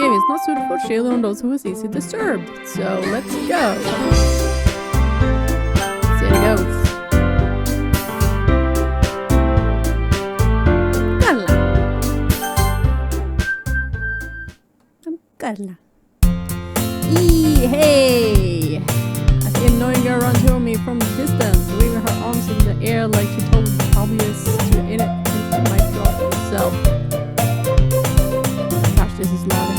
game is not suited for children or those who is easily disturbed. So let's go. See how it goes. Carla. Hey! I see a annoying girl run to me from a distance, waving her arms in the air like she told obvious to in it into my drop herself. Gosh, this is loud.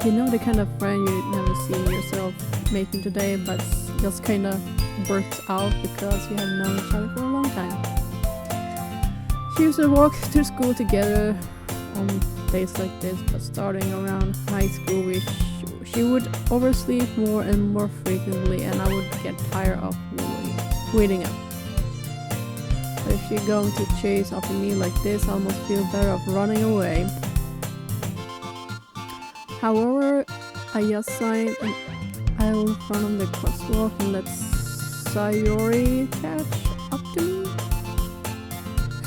You know the kind of friend you never seen yourself making today, but just kinda works out because you have known each other for a long time. She used to walk to school together on days like this, but starting around high school she would oversleep more and more frequently, and I would get tired of waiting up. But if she's going to chase after me like this, I almost feel better off running away. However, I just signed an aisle in front of the crosswalk and let Sayori catch up to me.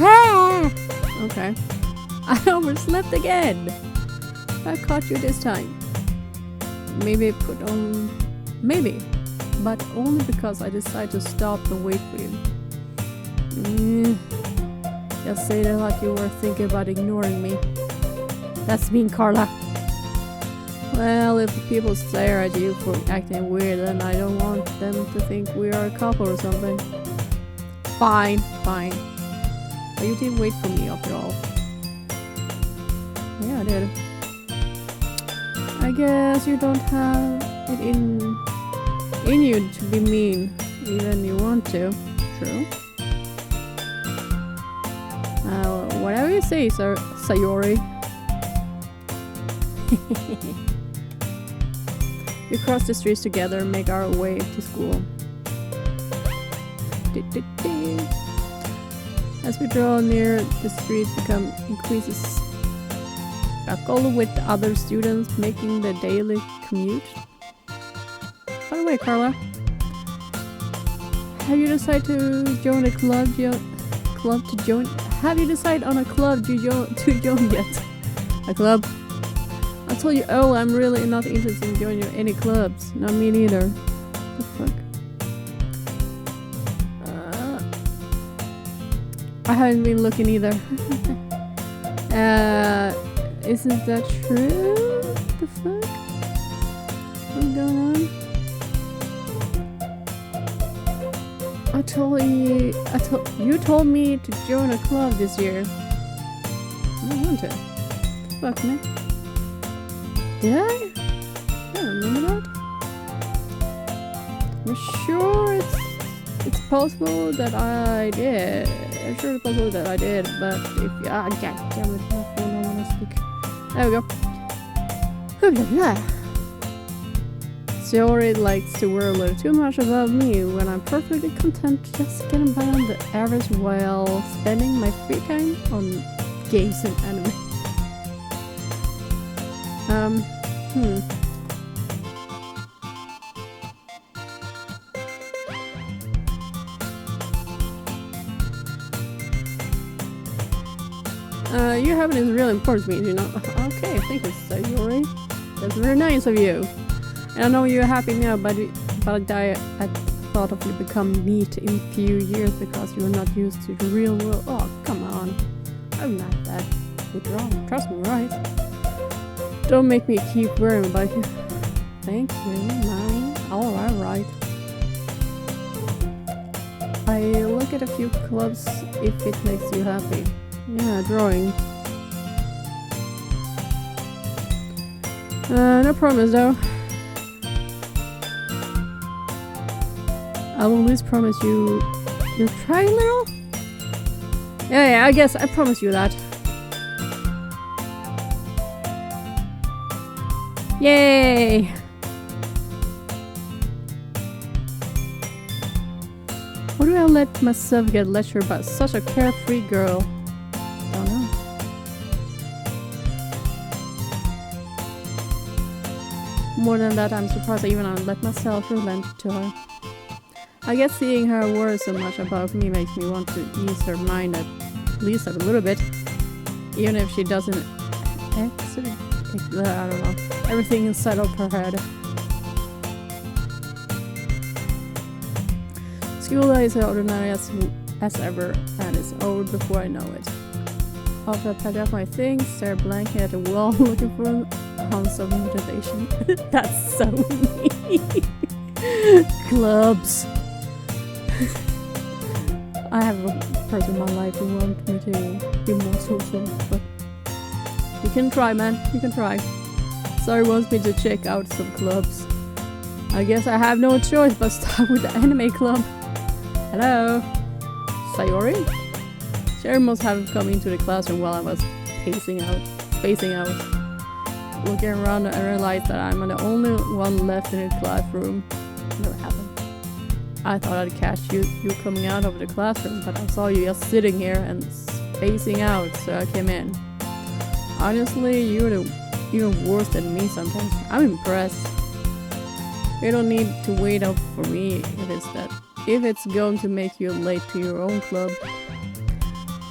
Ah! Okay. I overslept again. I caught you this time. Maybe but only because I decided to stop and wait for you. Just say that like you were thinking about ignoring me. That's mean, Carla. Well, if people stare at you for acting weird, then I don't want them to think we are a couple or something. Fine. But you did wait for me after all. Yeah, I did. I guess you don't have it in you to be mean, even you want to. True. Whatever you say, Sayori. We cross the streets together and make our way to school. As we draw near, the street increases struggle with other students making the daily commute. By the way, Carla, have you decided to join a club? Have you decided on a club to join yet? A club? I told you, I'm really not interested in joining any clubs. Not me neither. What the fuck? I haven't been looking either. Isn't that true? What the fuck? What's going on? You told me to join a club this year. I don't want to. Fuck me. Did I? I don't remember that. I'm sure it's possible that I did. I'm sure it's possible that I did, but if god damn it, my phone don't want to speak. There we go. Sayori likes to worry a little too much about me when I'm perfectly content just getting by on the average while spending my free time on games and anime. Your happiness is really important to me, you know. Okay, thank you, Sayori. That's very nice of you. And I know you're happy now, but I thought of you become neat in a few years because you're not used to the real world. Oh, come on. I'm not that withdrawn. Trust me, right? Don't make me keep worrying about you. Thank you, mine. Alright. I look at a few clubs if it makes you happy. Yeah, drawing. No promise though. I will at least promise you you'll try a little? Yeah, I guess I promise you that. Yay! Why do I let myself get lectured by such a carefree girl? I don't know. More than that, I'm surprised I even let myself relent to her. I guess seeing her worry so much about me makes me want to ease her mind at least a little bit. Even if she doesn't exit, I don't know, everything inside of her head. School day is ordinary as ever, and it's over before I know it. After I pack up my things, stare blankly at the wall, looking for an ounce of motivation. That's so me. Clubs. I have a person in my life who wants me to be more social, but you can try, man. You can try. Sorry wants me to check out some clubs. I guess I have no choice but start with the anime club. Hello? Sayori? Sherry must have come into the classroom while I was spacing out. Looking around, I realized that I'm the only one left in the classroom. Never happened. I thought I'd catch you coming out of the classroom, but I saw you just sitting here and spacing out, so I came in. Honestly, you're worse than me sometimes. I'm impressed. You don't need to wait up for me if it's going to make you late to your own club.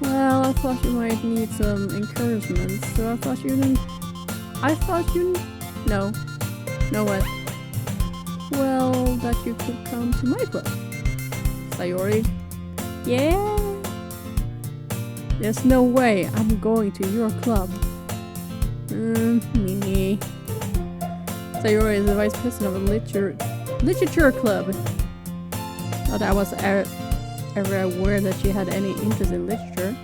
Well, I thought you might need some encouragement, so I thought you know what? Well, that you could come to my club. Sayori? Yeah? There's no way I'm going to your club. Me. Sayori is the vice president of a literature club. Not that I was ever aware that she had any interest in literature.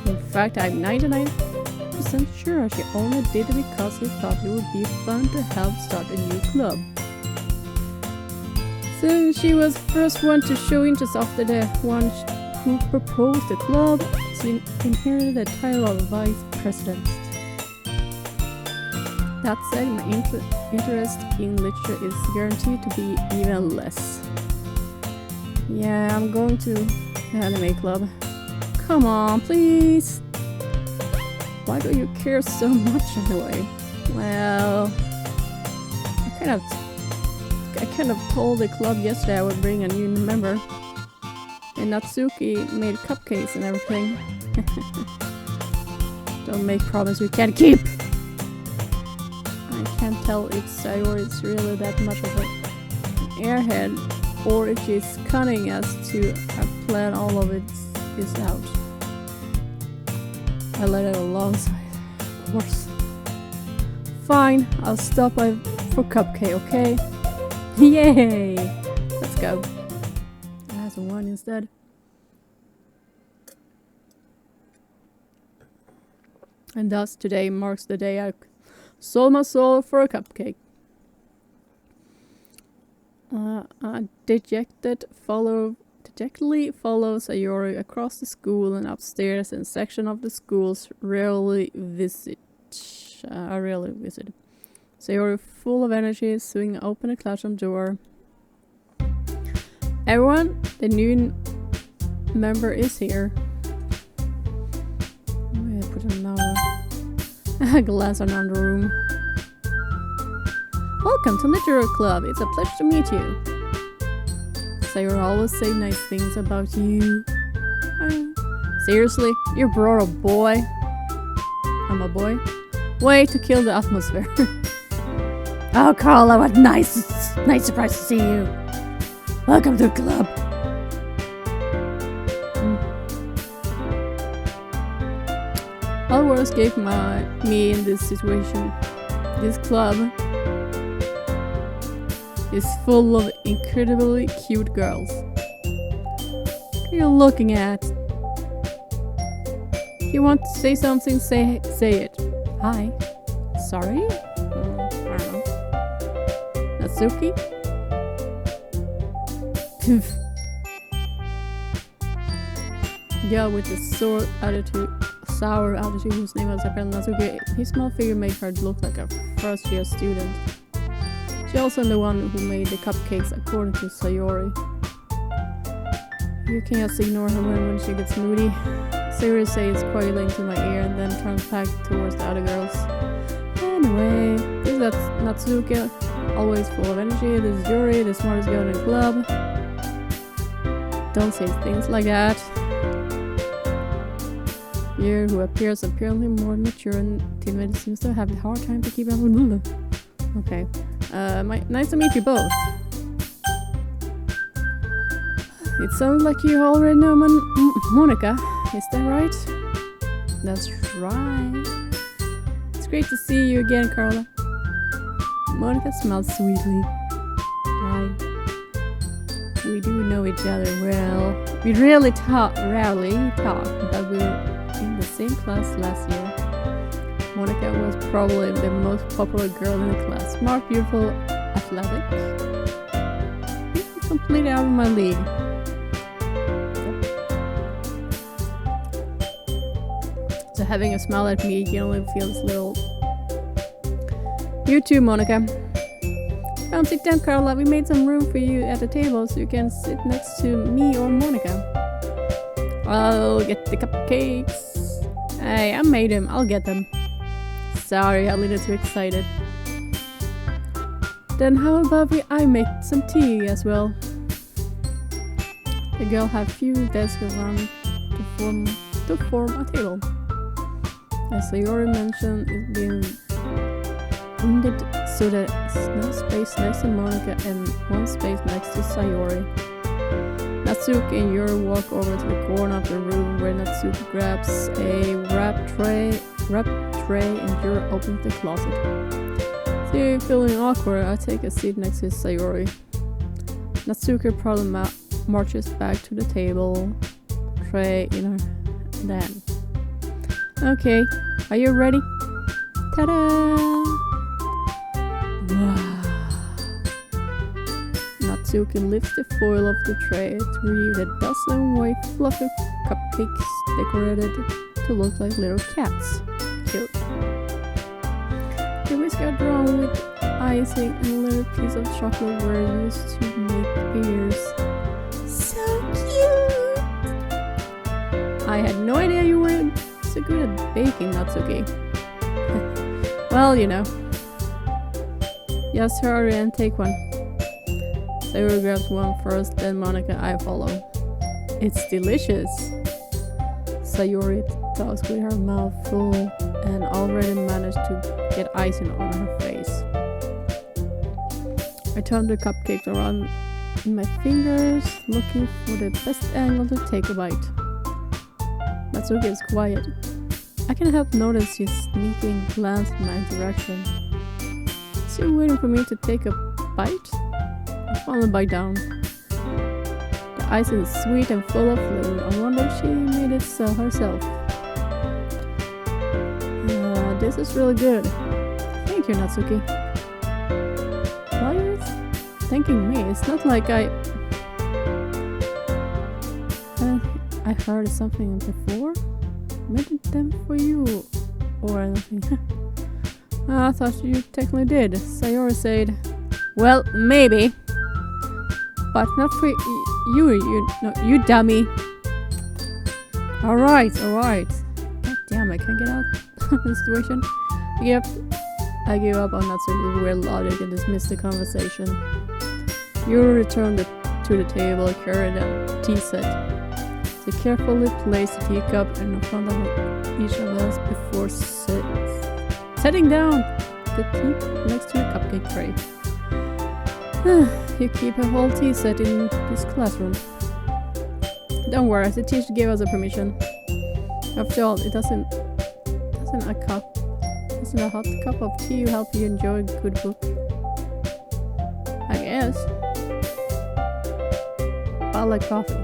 In fact, I'm 99% sure she only did it because she thought it would be fun to help start a new club. So she was the first one to show interest after the one who proposed the club. She inherited the title of vice president. That said, my interest in literature is guaranteed to be even less. Yeah, I'm going to the anime club. Come on, please! Why do you care so much anyway? Well, I kind of told the club yesterday I would bring a new member. And Natsuki made cupcakes and everything. Don't make promises you can't keep! I can't tell if Sayori is really that much of an airhead, or if she's cunning as to have planned all of it is out. I let it alongside, of course. Fine, I'll stop by for cupcake, okay? Yay! Let's go. I have some wine instead. And thus today marks the day I sold my soul for a cupcake. I dejectedly follow Sayori across the school and upstairs in section of the schools I rarely visit. Sayori, full of energy, swing open the classroom door. Everyone, the new member is here. I put another glass around the room. Welcome to Literary Club. It's a pleasure to meet you. Sayori always say nice things about you. Seriously? You brought a boy? I'm a boy? Way to kill the atmosphere. Oh, Carla, what nice surprise to see you. Welcome to the club. All words gave me in this situation. This club is full of incredibly cute girls. What are you looking at? If you want to say something, say it. Hi. Sorry? I don't know. Natsuki? Girl with the sour attitude, whose name was apparently Natsuki. His small figure made her look like a first-year student. She also the one who made the cupcakes, according to Sayori. You can't just ignore her when she gets moody. Sayori says quietly into my ear and then turns back towards the other girls. Anyway, this is Natsuki, always full of energy. This is Yuri, the smartest girl in the club. Don't say things like that. You, who appears apparently more mature and timid, seems to have a hard time to keep up with Okay. Nice to meet you both. It sounds like you already know Monica. Is that right? That's right. It's great to see you again, Carla. Monica smiled sweetly. Right. We do know each other well. We rarely talk, but we were in the same class last year. Monica was probably the most popular girl in the class. Smart, beautiful, athletic. Completely out of my league. So having a smile at me, you only feels little. You too, Monica. Come sit down, Carla. We made some room for you at the table so you can sit next to me or Monica. I'll get the cupcakes. Hey, I made them. I'll get them. Sorry, I'm a little too excited. Then how about I make some tea as well? The girl had few desks around to form a table. As Sayori mentioned, it's been wounded so that there's no space next to Monica and one space next to Sayori. Natsuki and Yuri walk over to the corner of the room where Natsuki grabs a wrap tray and Yuri opens the closet. See, feeling awkward, I take a seat next to Sayori. Natsuki probably marches back to the table, tray in her hand. Okay, are you ready? Ta-da! Wow. Natsuki lifts the foil of the tray to reveal a dozen white fluffy cupcakes decorated to look like little cats. Cute. The whisk are drawn with icing and a little piece of chocolate were used to make ears. So cute! I had no idea you were so good at baking, Natsuki. Well, you know. Just hurry and take one. Sayori grabs one first, then Monica I follow. It's delicious. Sayori talks with her mouth full and already managed to get icing on her face. I turn the cupcakes around in my fingers, looking for the best angle to take a bite. Natsuki is quiet. I can't help notice his sneaking glance in my direction. Is he waiting for me to take a bite? I finally bite down. The ice is sweet and full of flavor. I wonder if she made it herself. This is really good. Thank you, Natsuki. Why are you thanking me? It's not like I heard something before. Made them for you or anything. I thought you technically did. Sayori said, well, maybe. But not for you dummy. Alright. God damn, I can't get out of the situation. I give up on Natsuki's weird logic and dismiss the conversation. Yuri returned to the table, carried a tea set. They carefully placed the teacup in front of each of us before setting down the tea next to the cupcake tray. You keep a whole tea set in this classroom. Don't worry, the teacher gave us a permission. After all, doesn't a hot cup of tea help you enjoy a good book? I guess. I like coffee.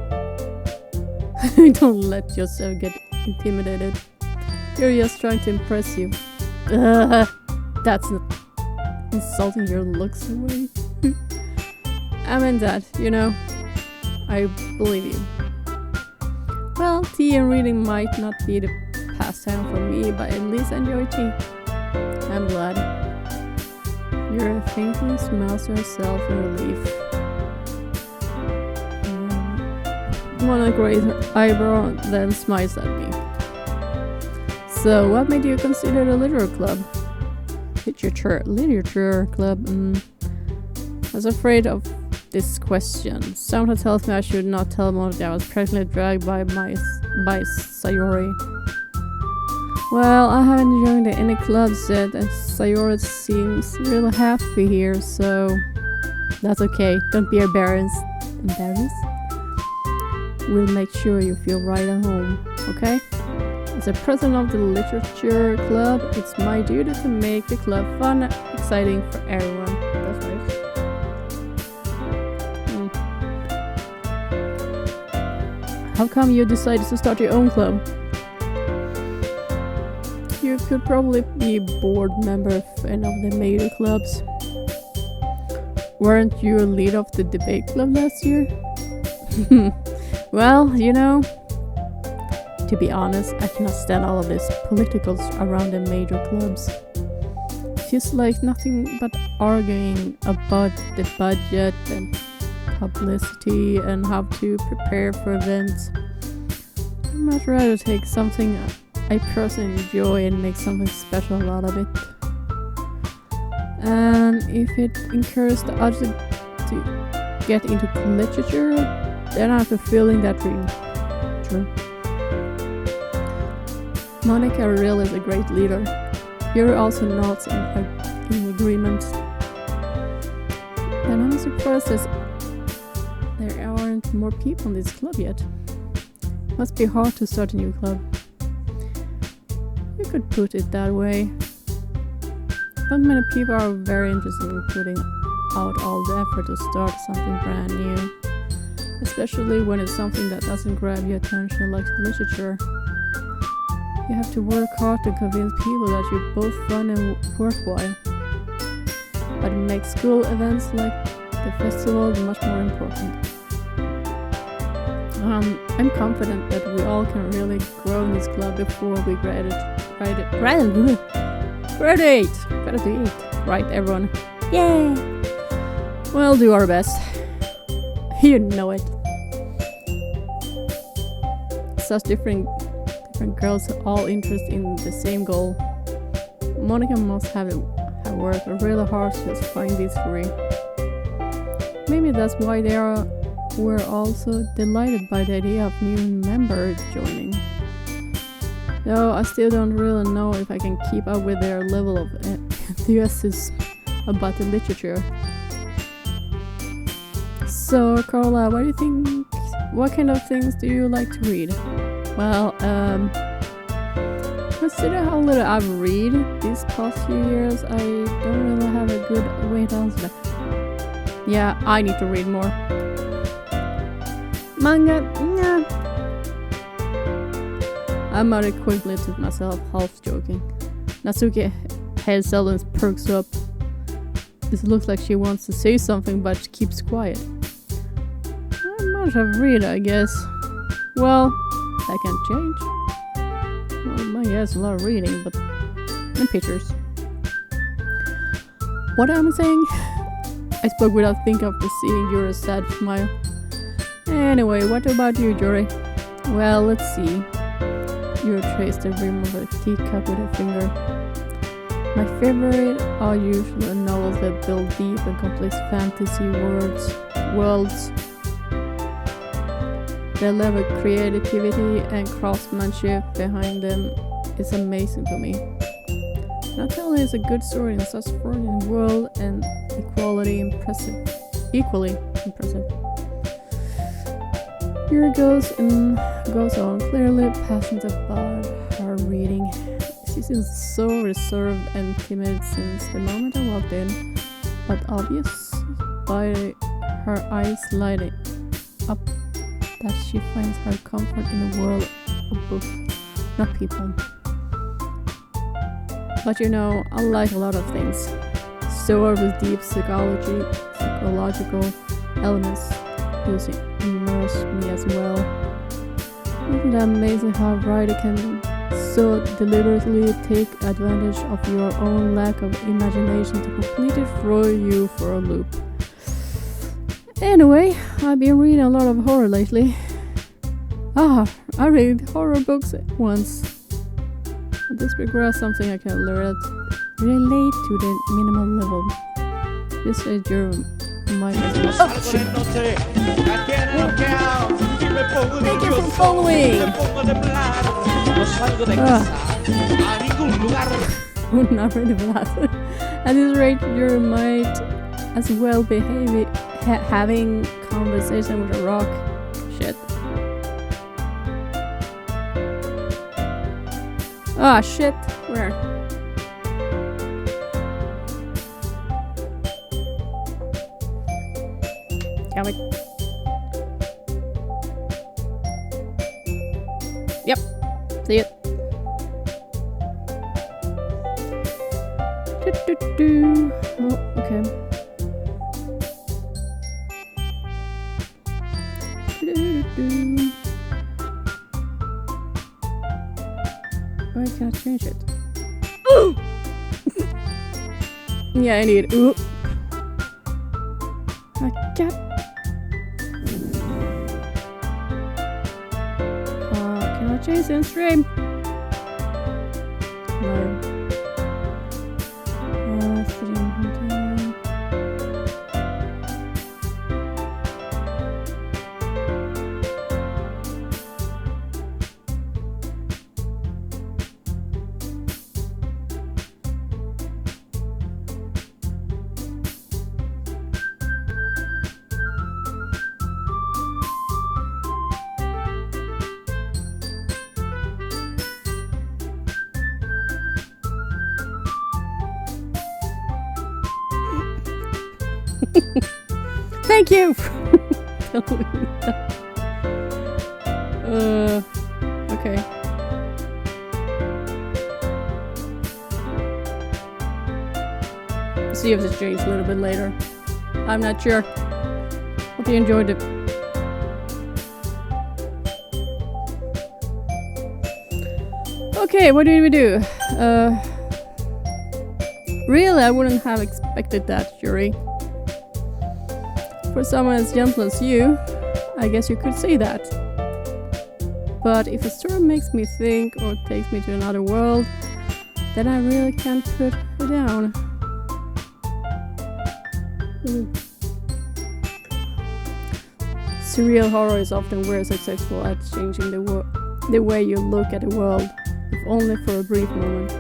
Don't let yourself get intimidated. You're just trying to impress you. That's not insulting your looks away. I meant that, you know. I believe you. Well, tea and reading might not be the pastime for me, but at least I enjoy tea. I'm glad. Yuri faintly smiles to herself in relief. Monica raised her eyebrow, then smiles at me. So, what made you consider the literature club? Literature club. I was afraid of this question. Something tells me I should not tell Monica I was practically dragged by Sayori. Well, I haven't joined any clubs yet, and Sayora seems really happy here, so that's okay. Don't be embarrassed. Embarrassed? We'll make sure you feel right at home, okay? As a president of the literature club, it's my duty to make the club fun, exciting for everyone. That's right. How come you decided to start your own club? You could probably be a board member of any of the major clubs. Weren't you a lead of the debate club last year? Well, you know, to be honest, I cannot stand all of this politicals around the major clubs. Feels like nothing but arguing about the budget and publicity and how to prepare for events. I'd much rather take something I personally enjoy and make something special out of it. And if it encourages the others to get into literature, then I have a feeling that dream. True. Monica really is a great leader. You're also not in agreement. And I'm surprised there aren't more people in this club yet. Must be hard to start a new club. You could put it that way. Not many people are very interested in putting out all the effort to start something brand new. Especially when it's something that doesn't grab your attention like literature. You have to work hard to convince people that you're both fun and worthwhile. But it makes school events like the festival much more important. I'm confident that we all can really grow in this club before we graduate. Right, everyone? Yay! We'll do our best. You know it. Such different girls all interested in the same goal. Monica must have worked really hard to just find these three. Maybe that's why we're also delighted by the idea of new members joining. Though I still don't really know if I can keep up with their level of enthusiasm about the literature. So, Carla, what do you think? What kind of things do you like to read? Well, consider how little I've read these past few years. I don't really have a good way to answer that. Yeah, I need to read more. Manga? Nah. I muttered quickly to myself, half joking. Natsuki head seldom perks up. This looks like she wants to say something, but she keeps quiet. Not much I've read, I guess. Well, that can change. Well, yes, a lot of reading, but and pictures. What am I saying? I spoke without thinking of seeing your sad smile. Anyway, what about you, Jory? Well, let's see. You traced the rim of a teacup with a finger. My favorite are usually novels that build deep and complex fantasy worlds. The level of creativity and craftsmanship behind them is amazing to me. Not only is a good story in such a foreign world and equally impressive. Here goes on, clearly passionate about her reading. She seems so reserved and timid since the moment I walked in, but obvious by her eyes lighting up that she finds her comfort in the world of books, not people. But you know, I like a lot of things. So with deep psychological elements using immerse me as well. Isn't it amazing how a writer can so deliberately take advantage of your own lack of imagination to completely throw you for a loop? Anyway, I've been reading a lot of horror lately. I read horror books once. This requires something I can relate to the minimal level. This is your mind as well. Oh, shit. following! Not really blasted. At this rate, you might as well be having conversation with a rock. Shit. Ah, shit. Where? Damn it. Yep. See it. Oh, okay. Why can't I change it? Yeah, I need. Ooh. I can't. Can I change the stream? No. Thank you for telling me that. Okay. See if this changed a little bit later. I'm not sure. Hope you enjoyed it. Okay, what did we do? Really, I wouldn't have expected that, Yuri. For someone as gentle as you, I guess you could say that. But if a story makes me think or takes me to another world, then I really can't put it down. Surreal horror is often very successful at changing the way you look at the world, if only for a brief moment.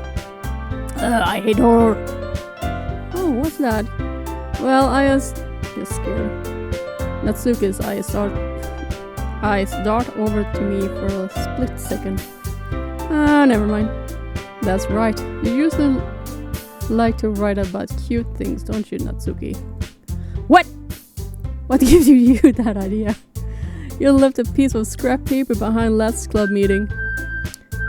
I hate horror! Oh, what's that? Well, I just scared. Natsuki's eyes dart over to me for a split second. Ah, never mind. That's right. You usually like to write about cute things, don't you, Natsuki? What? What gives you that idea? You left a piece of scrap paper behind last club meeting.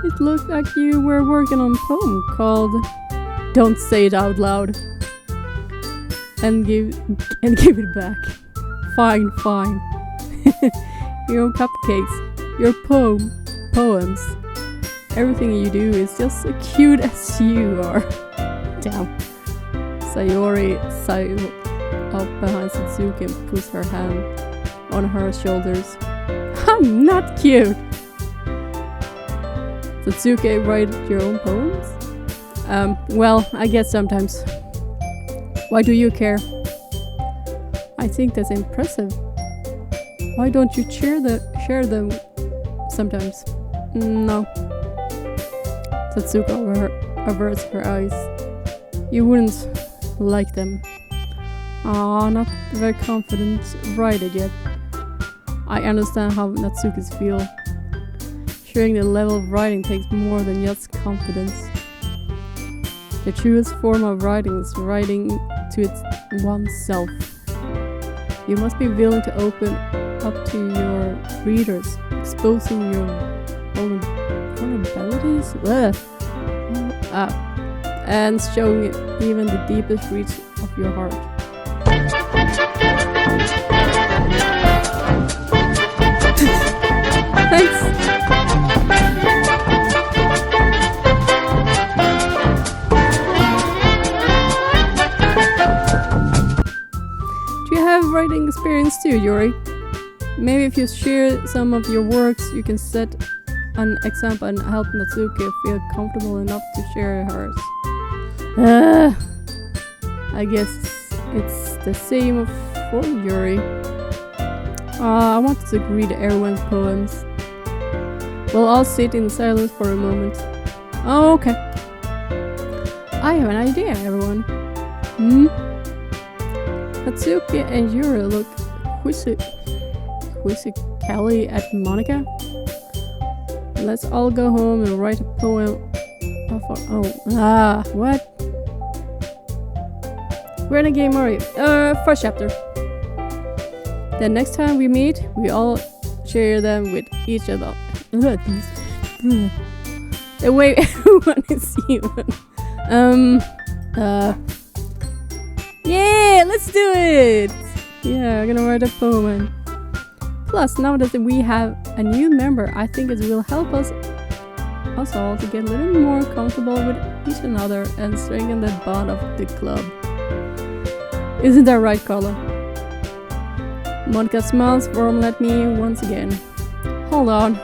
It looked like you were working on a poem called "Don't Say It Out Loud." And give it back. Fine. Your cupcakes, your poems. Everything you do is just as cute as you are. Damn. Sayori sighed up behind Satsuki and puts her hand on her shoulders. I'm not cute! Satsuki, write your own poems? Well, I guess sometimes. Why do you care? I think that's impressive. Why don't you share them sometimes? No. Satsuka averts her eyes. You wouldn't like them. Ah, not very confident writer yet. I understand how Natsuki's feel. Sharing the level of writing takes more than just confidence. The truest form of writing is writing to its oneself. You must be willing to open up to your readers, exposing your vulnerabilities, and showing even the deepest reach of your heart. Thanks! Do you have writing experience too, Yuri? Maybe if you share some of your works, you can set an example and help Natsuki feel comfortable enough to share hers. I guess it's the same for Yuri. I wanted to read everyone's poems, We'll all sit in silence for a moment. Oh, okay. I have an idea, everyone. Hatsuki and Yuri look quizzically at Monica. Let's all go home and write a poem of our what? We're in a game, are you? First chapter. The next time we meet, we all share them with each other. The way everyone is human. Yeah, let's do it! Yeah, I'm gonna write a poem. Plus, now that we have a new member, I think it will help us all to get a little more comfortable with each another and strengthen the bond of the club. Isn't that right, Carla? Monica smiles warmly at me once again. Hold on,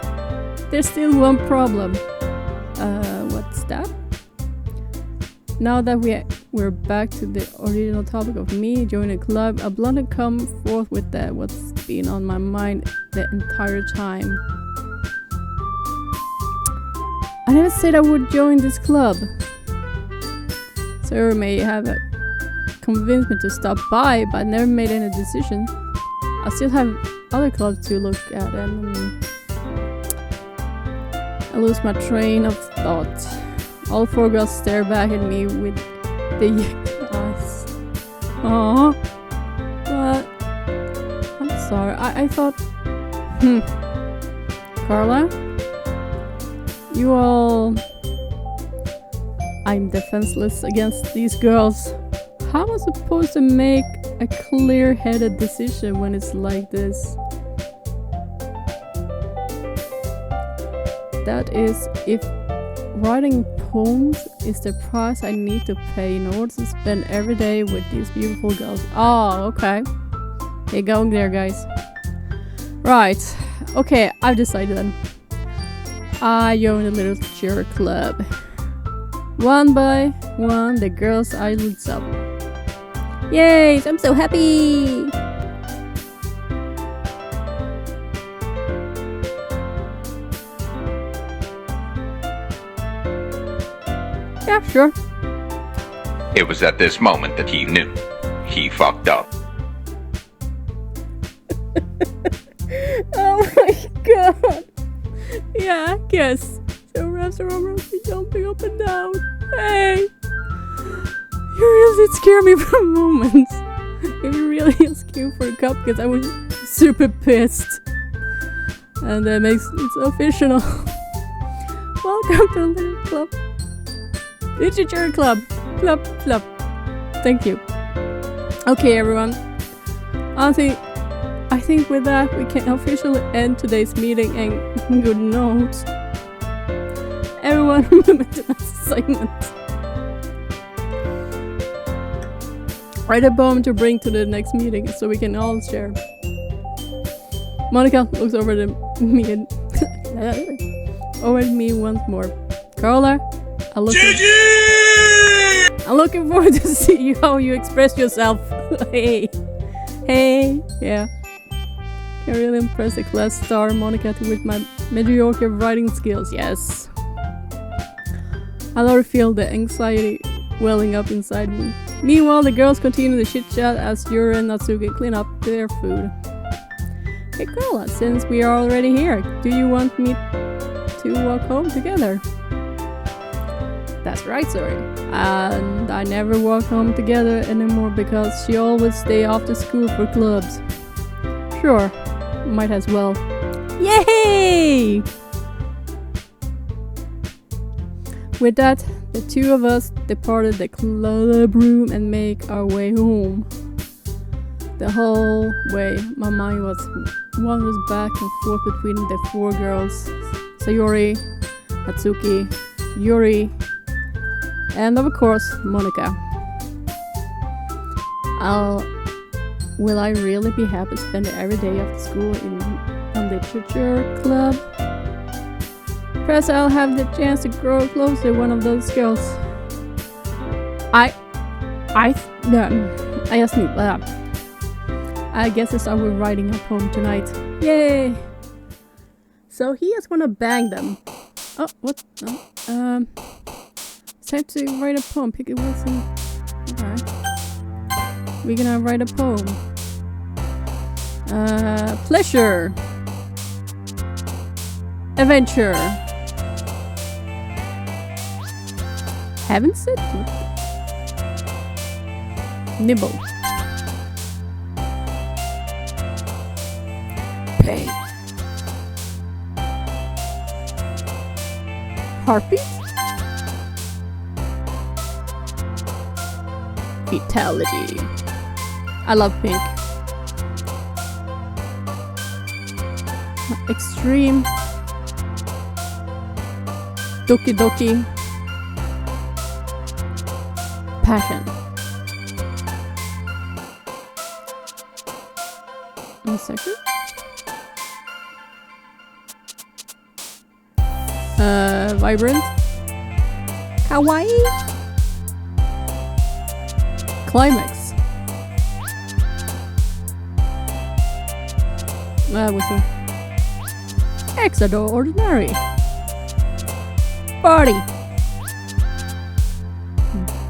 there's still one problem. What's that? Now that we're back to the original topic of me joining a club, I bluntly come forth with what's been on my mind the entire time. I never said I would join this club. Sir may have convinced me to stop by, but I never made any decision. I still have other clubs to look at, and I lose my train of thought. All four girls stare back at me with the eyes. Aww. But I'm sorry. I thought. Carla? You all. I'm defenseless against these girls. How am I supposed to make a clear-headed decision when it's like this? That is, if writing poems is the price I need to pay in order to spend every day with these beautiful girls. Oh, okay. Get going there, guys. Right. Okay, I've decided then. I joined a little cheer club. One by one, the girls' eyelids up. Yay! I'm so happy! Yeah, sure. It was at this moment that he knew. He fucked up. Oh my god! Yeah, I guess. So wraps around me jumping up and down. Hey! You really did scare me for a moment. If you really asking for a cup, because I was super pissed. And that makes it official. Welcome to the little club. Literature club. Club. Thank you. Okay, everyone. I think with that we can officially end today's meeting and good note. Everyone remember the assignment. Write a poem to bring to the next meeting so we can all share. Monica looks over at me once more. Carla, I'm looking forward to see how you express yourself. Hey, yeah. Can really impress the class star Monica with my mediocre writing skills. Yes. I already feel the anxiety welling up inside me. Meanwhile, the girls continue the chit-chat as Yuri and Natsuki clean up their food. Hey Carla, since we are already here, do you want me to walk home together? That's right, Sorry. And I never walk home together anymore because she always stay after school for clubs. Sure, might as well. Yay! With that, the two of us departed the club room and make our way home. The whole way, my mind wanders back and forth between the four girls: Sayori, Natsuki, Yuri, and of course, Monica. Will I really be happy to spend every day after school in a literature club? Perhaps I'll have the chance to grow close to one of those girls. I guess I start with writing a poem tonight. Yay! So So he is gonna bang them. Oh, what? Oh, it's time to write a poem. Pick it Wilson. Alright. We're gonna write a poem. Pleasure. Adventure. Haven't it? Nibble. Pain. Heartbeat. Fatality. I love pink. Extreme. Doki Doki. Passion. One second. Vibrant. Kawaii. Climax. Whistle. Extraordinary. Party.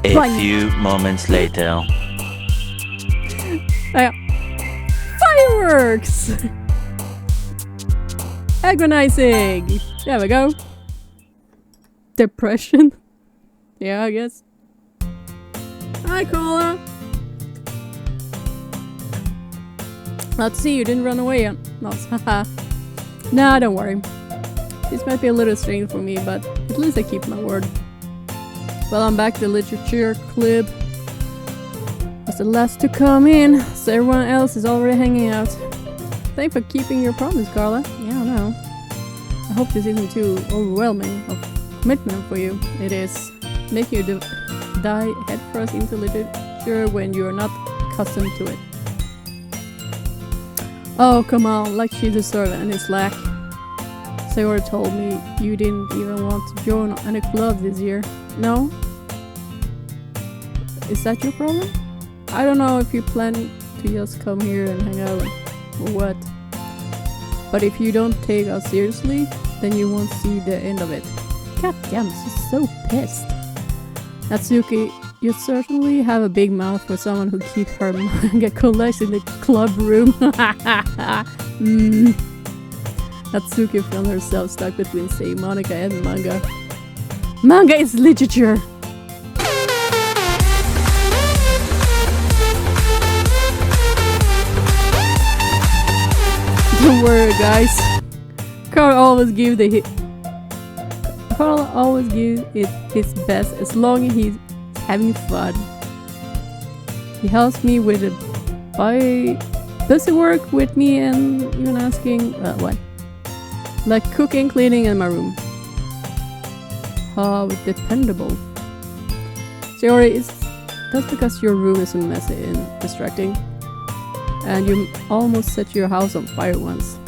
A Fine. few moments later. Fireworks. Agonizing. There we go. Depression. Yeah, I guess. Hi, Cola. Let's see, you didn't run away yet. No, haha. Nah, don't worry. This might be a little strange for me, but at least I keep my word. Well, I'm back to the literature club. Was the last to come in, so everyone else is already hanging out. Thanks for keeping your promise, Carla. Yeah, I know. I hope this isn't too overwhelming of commitment for you. It is. Making you dive headfirst into literature when you're not accustomed to it. Oh, come on, like she deserved any slack. Sayori told me you didn't even want to join any club this year. No? Is that your problem? I don't know if you plan to just come here and hang out or what. But if you don't take us seriously, then you won't see the end of it. God damn, she's so pissed. Natsuki, you certainly have a big mouth for someone who keeps her manga collection in the club room. Natsuki found herself stuck between saying Monica and manga. Manga is literature! Don't worry, guys. Carl always gives it his best as long as he's having fun. He helps me with busy work with me and even asking what? Like cooking, cleaning in my room. How dependable. Sayori, that's because your room is so messy and distracting. And you almost set your house on fire once.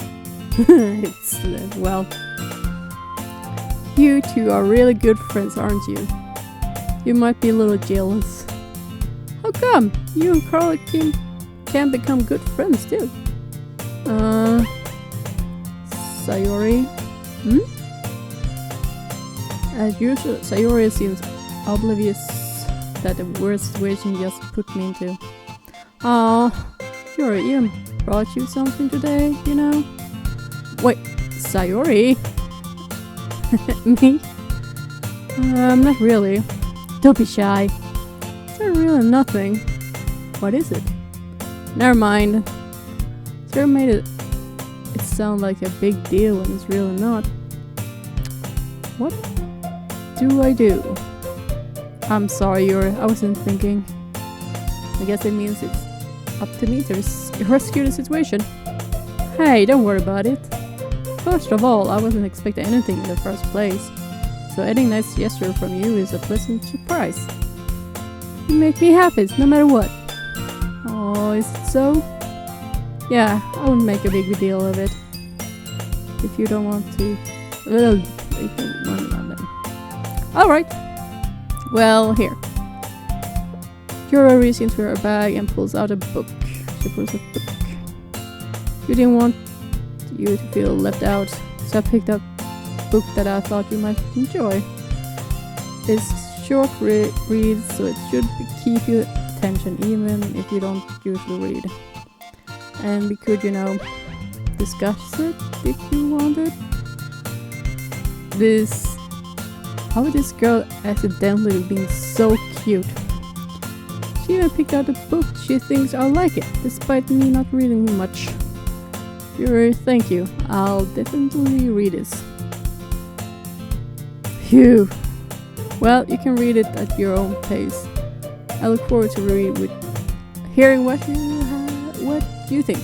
It's, well... You two are really good friends, aren't you? You might be a little jealous. How come? You and Carl can become good friends too. Sayori? As usual, Sayori seems oblivious that the worst situation you just put me into. Aw, sure, Ian brought you something today, you know? Wait, Sayori? Me? Not really. Don't be shy. It's really nothing. What is it? Never mind. Sarah made it sound like a big deal when it's really not. What do I do? I'm sorry, I wasn't thinking. I guess it means it's up to me to rescue the situation. Hey, don't worry about it. First of all, I wasn't expecting anything in the first place, so any nice gesture from you is a pleasant surprise. You make me happy, no matter what. Oh, is it so? Yeah, I wouldn't make a big deal of it. If you don't want to... Alright. Well, here. Yura reaches into her bag and pulls out a book. She pulls a book. You didn't want you to feel left out. So I picked up a book that I thought you might enjoy. It's short read, so it should keep your attention even if you don't usually read. And we could, discuss it if you wanted. How would this girl accidentally being so cute? She even picked out a book she thinks I'll like it, despite me not reading much. Sure, thank you. I'll definitely read this. Phew. Well, you can read it at your own pace. I look forward to hearing what you think.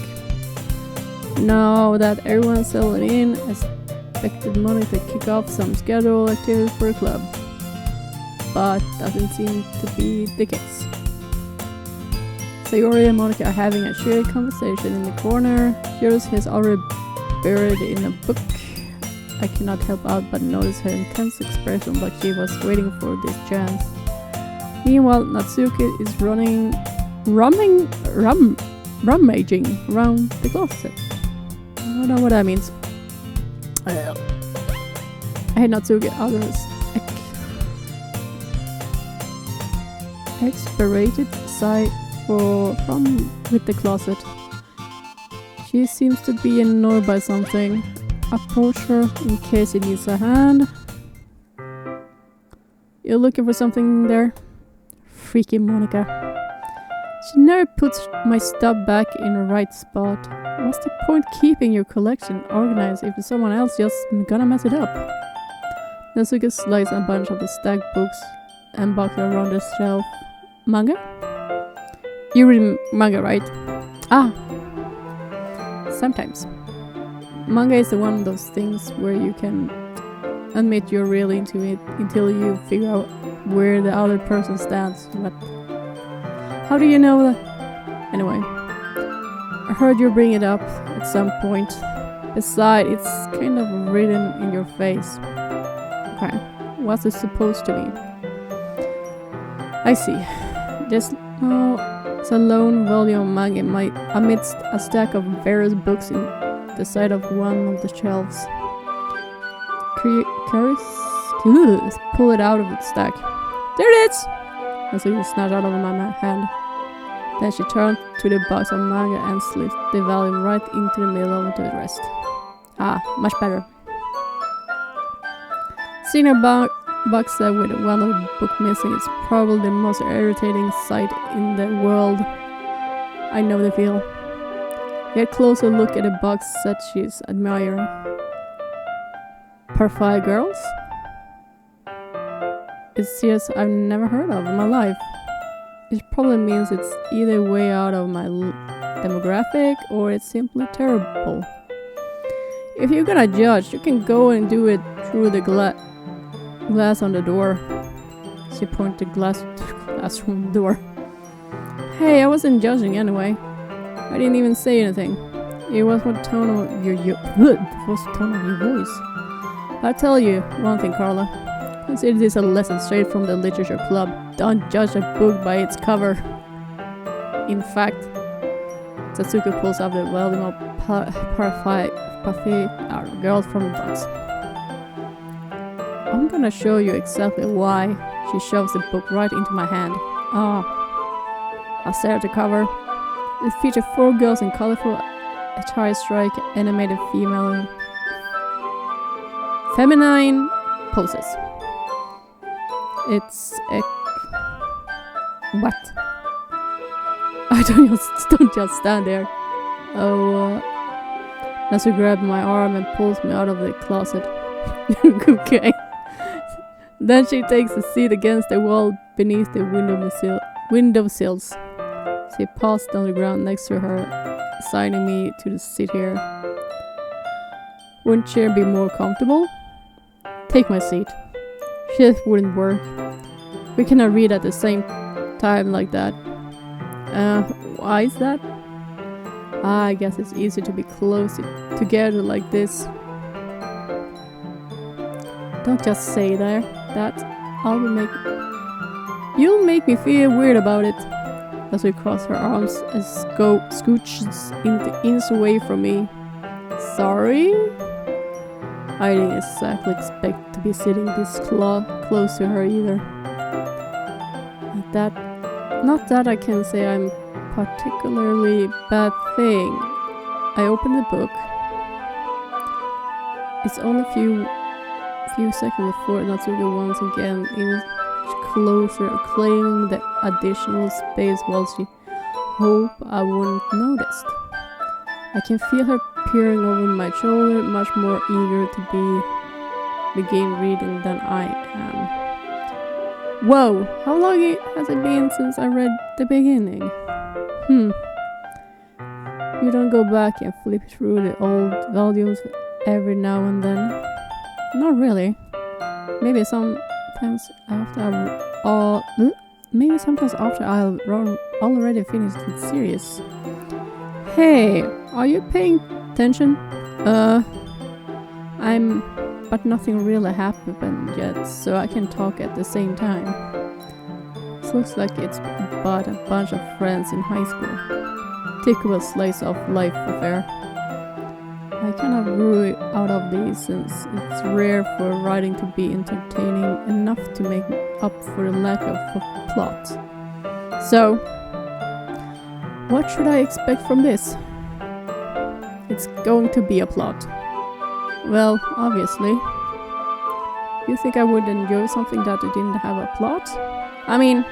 Now that everyone's settling in, I expected Money to kick off some scheduled activities for the club, but doesn't seem to be the case. Sayori and Monica are having a shared conversation in the corner. Yours is already buried in a book. I cannot help out but notice her intense expression, like she was waiting for this chance. Meanwhile, Natsuki is rummaging around the closet. I don't know what that means. I hate Natsuki. Others expirated side with the closet. She seems to be annoyed by something. Approach her in case he needs a hand. You're looking for something in there? Freaky Monica. She never puts my stuff back in the right spot. What's the point keeping your collection organized if someone else just gonna mess it up? Natsuki slides a bunch of the stacked books and boxes around the shelf. Manga? You read manga, right? Ah! Sometimes. Manga is one of those things where you can admit you're really into it until you figure out where the other person stands. But how do you know that? Anyway, I heard you bring it up at some point. Besides, it's kind of written in your face. Okay, what's it supposed to mean? I see. It's a lone volume of manga amidst a stack of various books in the side of one of the shelves. Curious? Pull it out of the stack. There it is! As it snatched out of my hand. Then she turned to the box of manga and slipped the volume right into the middle of the rest. Ah, much better. Seeing a box set with one of the book missing is probably the most irritating sight in the world. I know the feel. Get a closer look at the box set she's admiring. Perfect Girls? It's serious I've never heard of in my life. It probably means it's either way out of my demographic or it's simply terrible. If you're gonna judge, you can go and do it through the glass on the door. She pointed the classroom door. Hey, I wasn't judging anyway. I didn't even say anything. It was what tone of your voice. I'll tell you one thing, Carla. Consider this a lesson straight from the literature club. Don't judge a book by its cover. In fact, Satsuki pulls up the volume of Girls from the box. I'm gonna show you exactly why. She shoves the book right into my hand. I stare at the cover. It features 4 girls in colorful attire strike animated feminine poses. It's what? I don't just stand there. Nasu grabbed my arm and pulls me out of the closet. Okay. Then she takes a seat against the wall beneath the windowsills. She paused on the ground next to her, signing me to sit here. Wouldn't chair be more comfortable? Take my seat. Shit wouldn't work. We cannot read at the same time like that. Why is that? I guess it's easier to be close together like this. Don't just say that. You'll make me feel weird about it. As we cross her arms and scooches the inch away from me. Sorry? I didn't exactly expect to be sitting this close to her either. Not that I can say I'm particularly bad thing. I opened the book. It's only a few seconds before Natsuki once again inches closer, claiming the additional space while she hoped I wouldn't notice. I can feel her peering over my shoulder, much more eager to begin reading than I am. Whoa! How long has it been since I read the beginning? You don't go back and flip through the old volumes every now and then? Not really. Maybe sometimes after I've already finished the series. Hey, are you paying attention? But nothing really happened yet, so I can talk at the same time. This looks like it's about a bunch of friends in high school. Typical slice of life affair. I kind of grew out of these since it's rare for writing to be entertaining enough to make up for the lack of plot. So, what should I expect from this? It's going to be a plot. Well, obviously. You think I would enjoy something that didn't have a plot? I mean,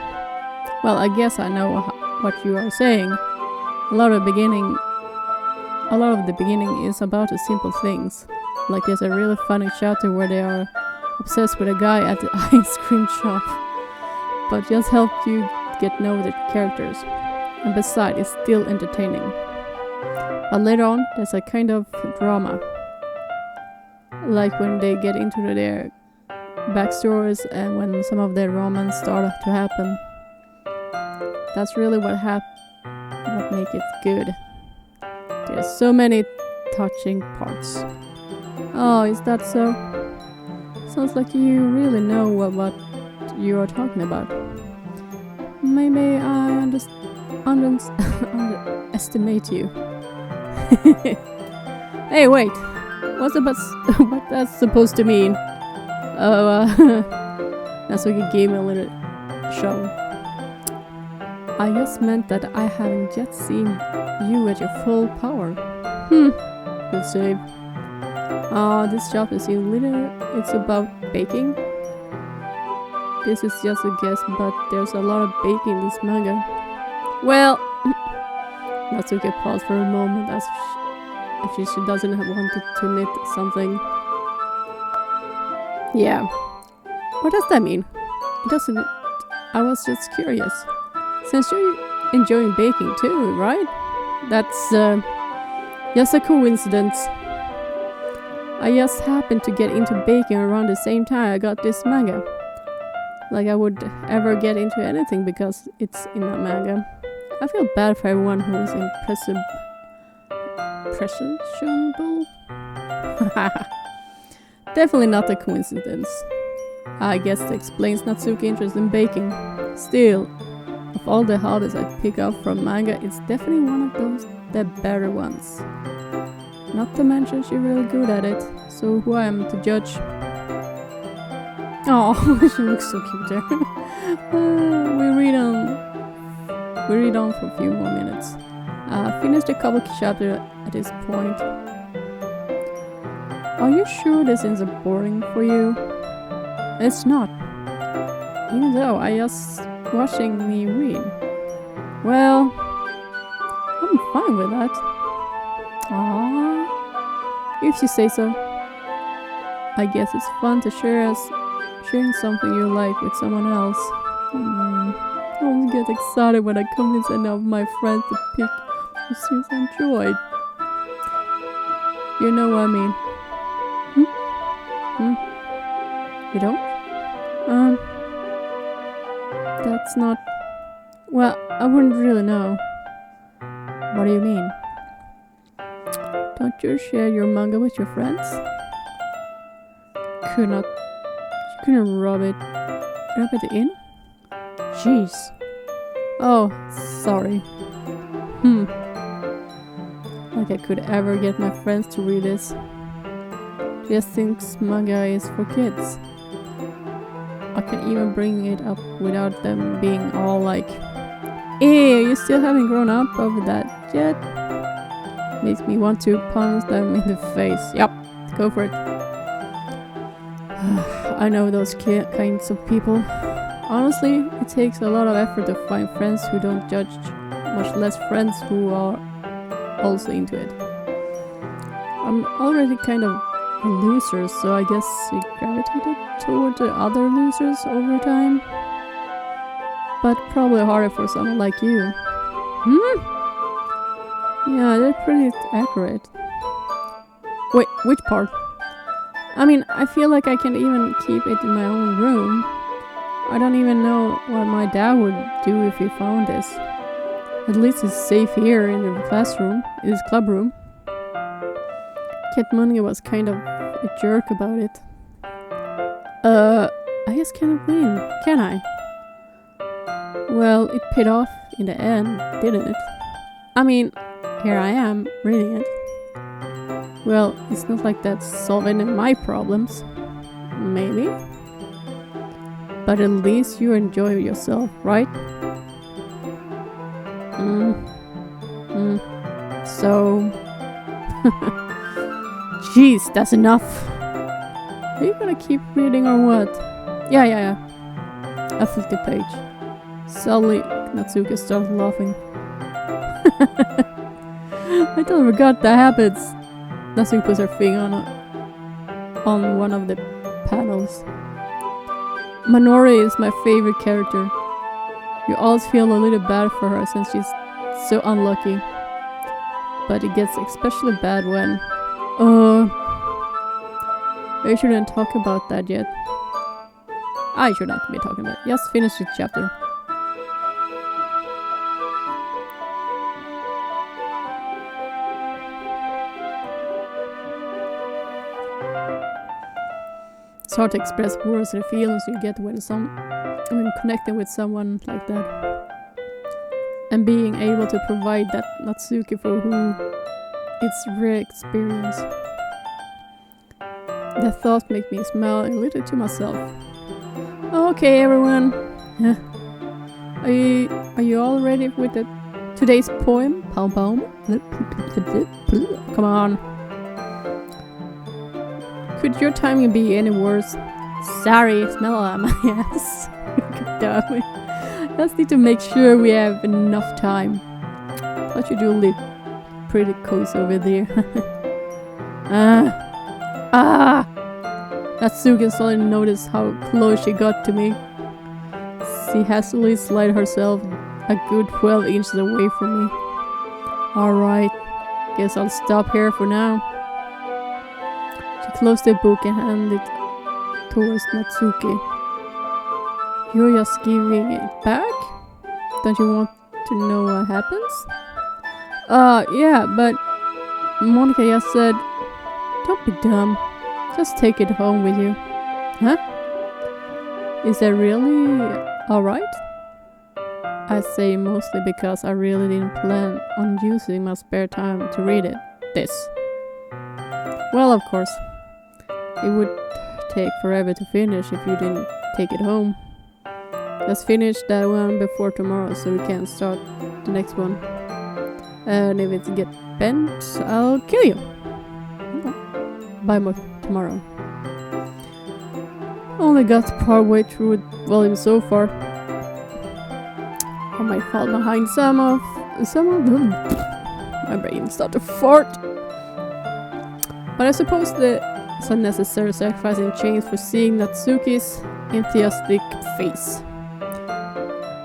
well, I guess I know what you are saying. A lot of the beginning is about the simple things. Like there's a really funny chapter where they are obsessed with a guy at the ice cream shop. But just help you get to know the characters. And besides, it's still entertaining. But later on, there's a kind of drama. Like when they get into their backstories and when some of their romance start to happen. That's really what makes it good. There's so many touching parts. Oh, is that so? Sounds like you really know what you are talking about. Maybe I underestimate you. Hey, wait! What that's supposed to mean? Natsuki gave me a little show. I just meant that I haven't yet seen you at your full power. Good save. This job is it's about baking. This is just a guess, but there's a lot of baking in this manga. Well, Natsuki paused for a moment as if she doesn't have wanted to knit something. Yeah. What does that mean? It doesn't... I was just curious. Since you're enjoying baking too, right? That's just a coincidence. I just happened to get into baking around the same time I got this manga. Like I would ever get into anything because it's in a manga. I feel bad for everyone who is impressionable. Definitely not a coincidence. I guess that explains Natsuki's interest in baking. Still, of all the hobbies I pick up from manga, it's definitely one of the better ones. Not to mention she's really good at it, so who I am to judge? Oh, she looks so cute there. We read on for a few more minutes. Finished a couple chapters at this point. Are you sure this isn't boring for you? It's not. Even though I just watching me read. Well, I'm fine with that. Aww. If you say so. I guess it's fun to sharing something you like with someone else. I always get excited when I convince any of my friends to pick the series I enjoyed. You know what I mean? You don't? That's not... Well, I wouldn't really know. What do you mean? Don't you share your manga with your friends? You couldn't rub it in? Jeez. Oh, sorry. Like I could ever get my friends to read this. just thinks manga is for kids. I can even bring it up without them being all like, "Hey, you still haven't grown up over that yet?" Makes me want to punch them in the face. Yup, go for it. I know those kinds of people. Honestly, it takes a lot of effort to find friends who don't judge, much less friends who are also into it. I'm already kind of a loser, so I guess I gravitated toward the other losers over time. But probably harder for someone like you. Yeah, they're pretty accurate. Wait, which part? I mean, I feel like I can't even keep it in my own room. I don't even know what my dad would do if he found this. At least it's safe here in the classroom, in his club room. Cat Money was kind of a jerk about it. I just can't win, can I? Well, it paid off in the end, didn't it? I mean, here I am, reading it. Well, it's not like that's solving my problems. Maybe? But at least you enjoy yourself, right? So... Jeez, that's enough. Are you gonna keep reading or what? Yeah. I flipped the page. Suddenly, Natsuki started laughing. I totally forgot that happens. Natsuki puts her finger on one of the panels. Minori is my favorite character. You always feel a little bad for her since she's so unlucky. But it gets especially bad when... I shouldn't talk about that yet. I should not be talking about it. Just finish this chapter. It's hard to express words the feelings you get when connecting with someone like that. And being able to provide that Natsuki for who it's rare experience. The thought make me smile a little to myself. Okay, everyone. Are you all ready with today's poem? Come on. Could your timing be any worse? Sorry, smell on my ass. Just need to make sure we have enough time. Thought you do look pretty cozy over there. Natsuki suddenly noticed how close she got to me. She hastily slid herself a good 12 inches away from me. Alright, guess I'll stop here for now. She closed the book and handed it towards Natsuki. You're just giving it back? Don't you want to know what happens? Yeah, but Monica just said, don't be dumb. Just take it home with you. Huh? Is that really alright? I say mostly because I really didn't plan on using my spare time to read this. Well, of course. It would take forever to finish if you didn't take it home. Let's finish that one before tomorrow so we can start the next one. And if it gets bent, I'll kill you. Okay. Bye more tomorrow. Only got partway through the volume so far. I might fall behind some of them. My brain started to fart. But I suppose it's a necessary sacrifice in change for seeing Natsuki's enthusiastic face.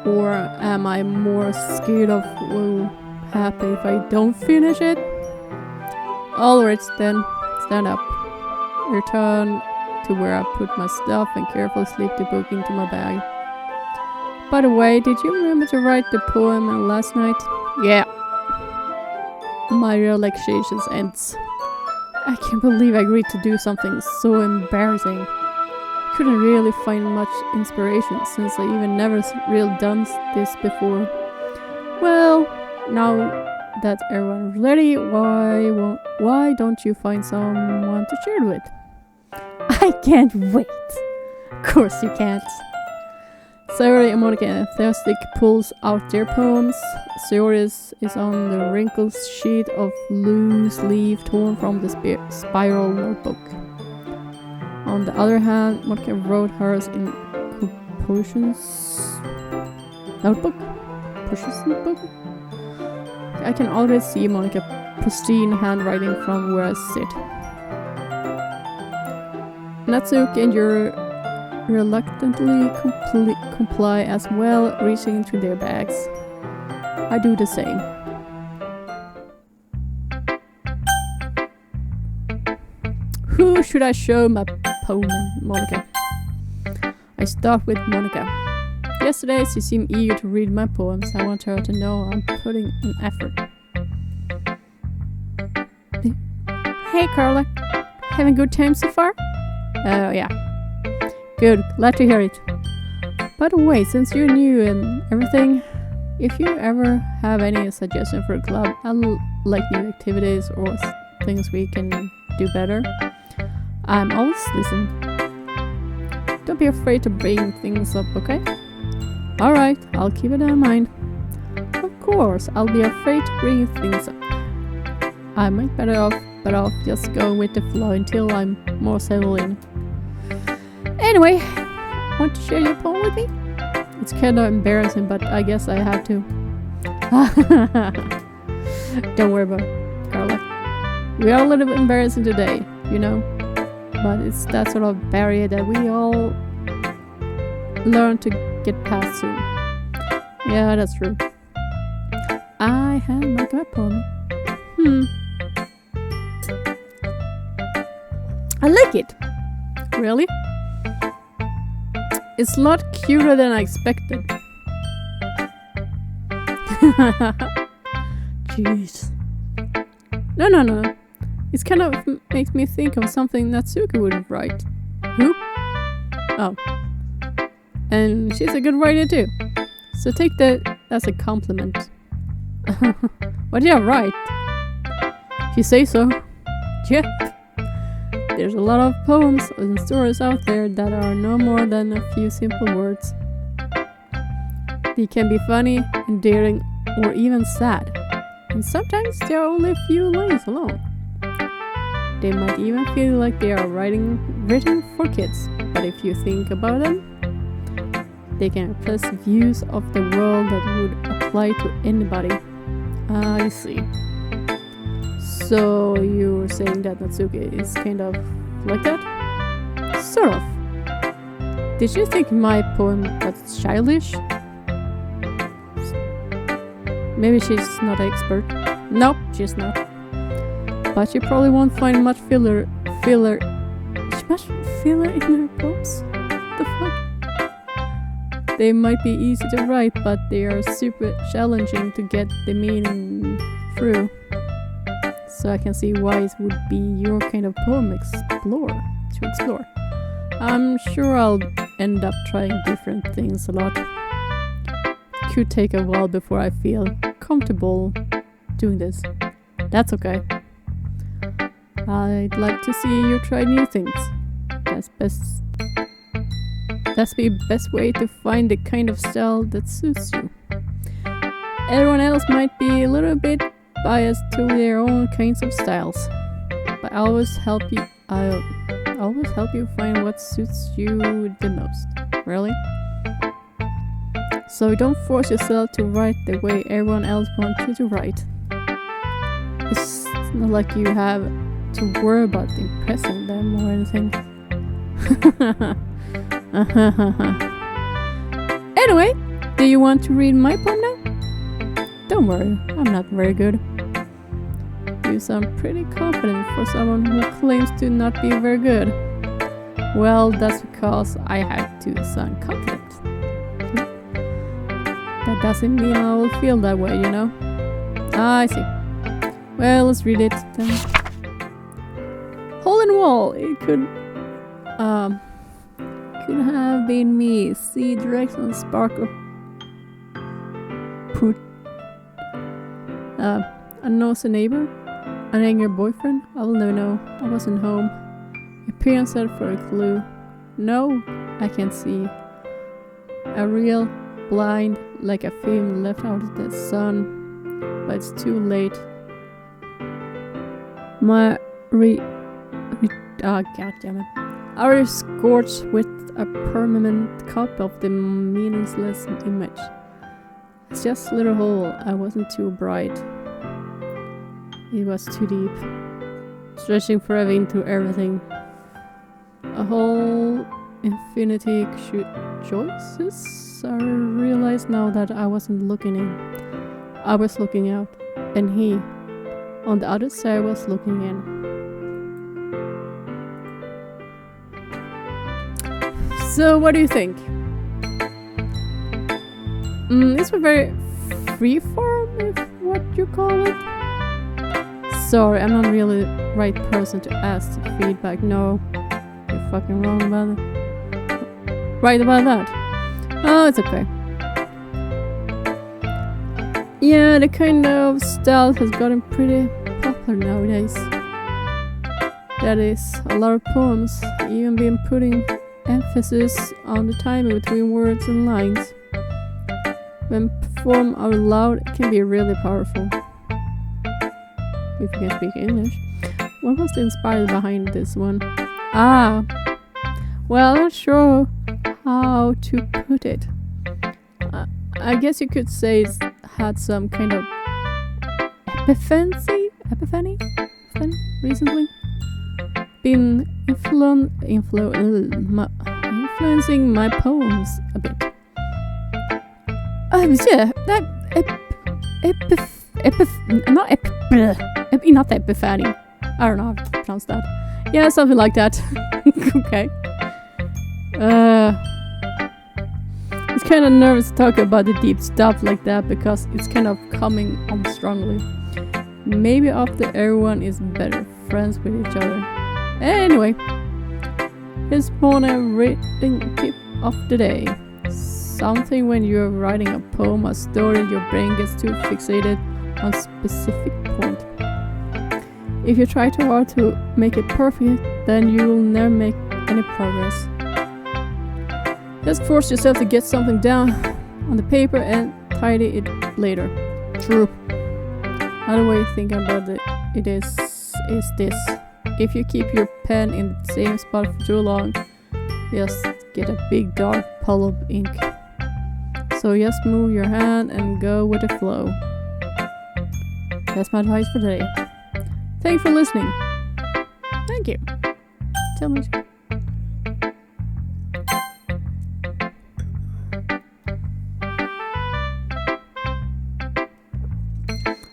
Or am I more scared of what will happen if I don't finish it? Alright then, stand up. Return to where I put my stuff and carefully slip the book into my bag. By the way, did you remember to write the poem last night? Yeah. My relaxation ends. I can't believe I agreed to do something so embarrassing. Couldn't really find much inspiration since I even never really done this before. Well, now that everyone's ready, why don't you find someone to share it with? I can't wait. Of course you can't. Sayori and Monica enthusiastic pulls out their poems. Sayori is on the wrinkled sheet of loose leaf torn from the spiral notebook. On the other hand, Monica wrote hers in Compositions notebook? Pushes notebook? I can already see Monica pristine handwriting from where I sit. Natsuki and Yuri reluctantly comply as well, reaching into their bags. I do the same. Who should I show my poem, Monica? I start with Monica. Yesterday she seemed eager to read my poems. I want her to know I'm putting an effort. Hey Carla, having a good time so far? Oh yeah. Good, glad to hear it. By the way, since you're new and everything, if you ever have any suggestion for a club, I like new activities or things we can do better, I'm always listening. Don't be afraid to bring things up, okay? Alright, I'll keep it in mind. Of course, I'll be afraid to bring things up. I might better off just going with the flow until I'm more settled in. Anyway, want to share your poem with me? It's kind of embarrassing, but I guess I have to. Don't worry about it, Carla. We are a little bit embarrassing today, you know? But it's that sort of barrier that we all learn to get past soon. Yeah, that's true. I have my poem. I like it. Really? It's a lot cuter than I expected. Jeez. No. It kind of makes me think of something Natsuki would write. Who? Oh. And she's a good writer too. So take that as a compliment. What did I write? If you say so. Yep. There's a lot of poems and stories out there that are no more than a few simple words. They can be funny, endearing, or even sad. And sometimes they are only a few lines long. They might even feel like they are written for kids, but if you think about them, they can express views of the world that would apply to anybody. I see. So you're saying that Natsuki is kind of like that? Sort of. Did you think my poem was childish? Maybe she's not an expert. Nope, she's not. But you probably won't find much filler in her poems. The fuck? They might be easy to write, but they are super challenging to get the meaning through. So I can see why it would be your kind of poem to explore. I'm sure I'll end up trying different things a lot. Could take a while before I feel comfortable doing this. That's okay. I'd like to see you try new things. That's the best way to find the kind of style that suits you. Everyone else might be a little bit biased to their own kinds of styles, but I always help you find what suits you the most. Really? So don't force yourself to write the way everyone else wants you to write. It's not like you have to worry about impressing them or anything. Anyway, do you want to read my poem now? Don't worry, I'm not very good. You sound pretty confident for someone who claims to not be very good. Well, that's because I have to sound confident. That doesn't mean I will feel that way, you know? I see. Well, let's read it then. Hole in wall. It could have been me. See direction spark of put a nosy neighbor, an angry boyfriend. I will never know. I wasn't home. I peer and search for a clue. No, I can't see. A real blind, like a film left out of the sun, but it's too late. My goddammit. I was scorched with a permanent copy of the meaningless image. It's just a little hole. I wasn't too bright. It was too deep, stretching forever into everything. A whole infinity choices. I realized now that I wasn't looking in. I was looking out, and he, on the other side, was looking in. So, what do you think? This was very freeform, if what you call it. Sorry, I'm not really the right person to ask feedback. No, you're fucking wrong about it. Right about that. Oh, it's okay. Yeah, the kind of style has gotten pretty popular nowadays. That is, a lot of poems even been putting emphasis on the timing between words and lines. When performed out loud, it can be really powerful. If you can speak English. What was the inspired behind this one? Well, not sure how to put it. I guess you could say it's had some kind of epiphany recently. Been influencing my poems a bit. Yeah, not epiphany. I don't know how to pronounce that. Yeah, something like that. Okay. It's kind of nervous to talk about the deep stuff like that because it's kind of coming on strongly. Maybe after everyone is better friends with each other. Anyway, here's more reading tip of the day. Something when you're writing a poem or story, your brain gets too fixated on a specific point. If you try too hard to make it perfect, then you will never make any progress. Just force yourself to get something down on the paper and tidy it later. True. Another way to think about it is this. If you keep your pen in the same spot for too long, you just get a big dark puddle of ink. So just move your hand and go with the flow. That's my advice for today. Thanks for listening. Thank you. Tell me.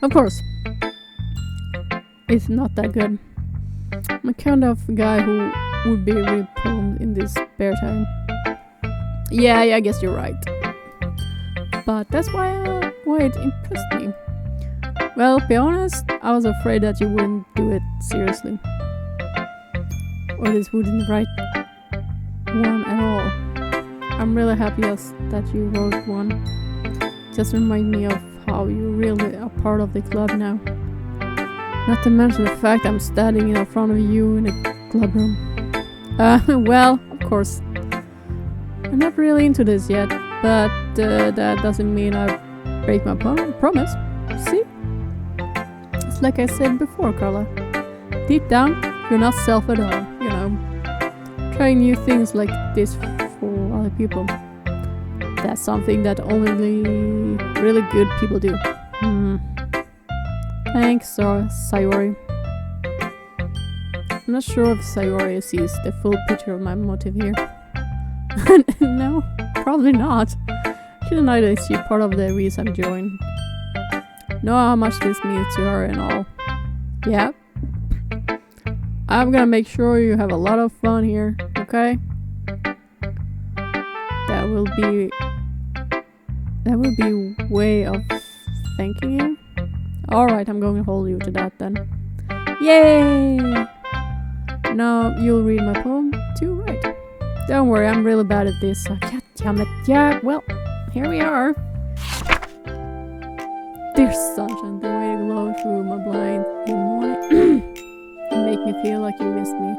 Of course, it's not that good. I'm a kind of guy who would be read poems in this spare time. Yeah, I guess you're right. But that's why it impressed me. Well, to be honest, I was afraid that you wouldn't do it seriously. Or this wouldn't write one at all. I'm really happy that you wrote one. Just remind me of how you really are part of the club now. Not to mention the fact I'm standing in front of you in a club room. Well, of course. I'm not really into this yet, but that doesn't mean I break my promise. See? It's like I said before, Carla. Deep down, you're not self at all, you know. Trying new things like this for other people. That's something that only really good people do. Thanks, Sayori. I'm not sure if Sayori sees the full picture of my motive here. No, probably not. She denied that she's part of the reason I joined. Know how much this means to her and all. Yeah. I'm gonna make sure you have a lot of fun here, okay? That will be way of thanking you. Alright, I'm going to hold you to that then. Yay! Now you'll read my poem too, right? Don't worry, I'm really bad at this. God damn it. Yeah, well, here we are. Dear sunshine, the way you glow through my blind in the morning. You make me feel like you missed me.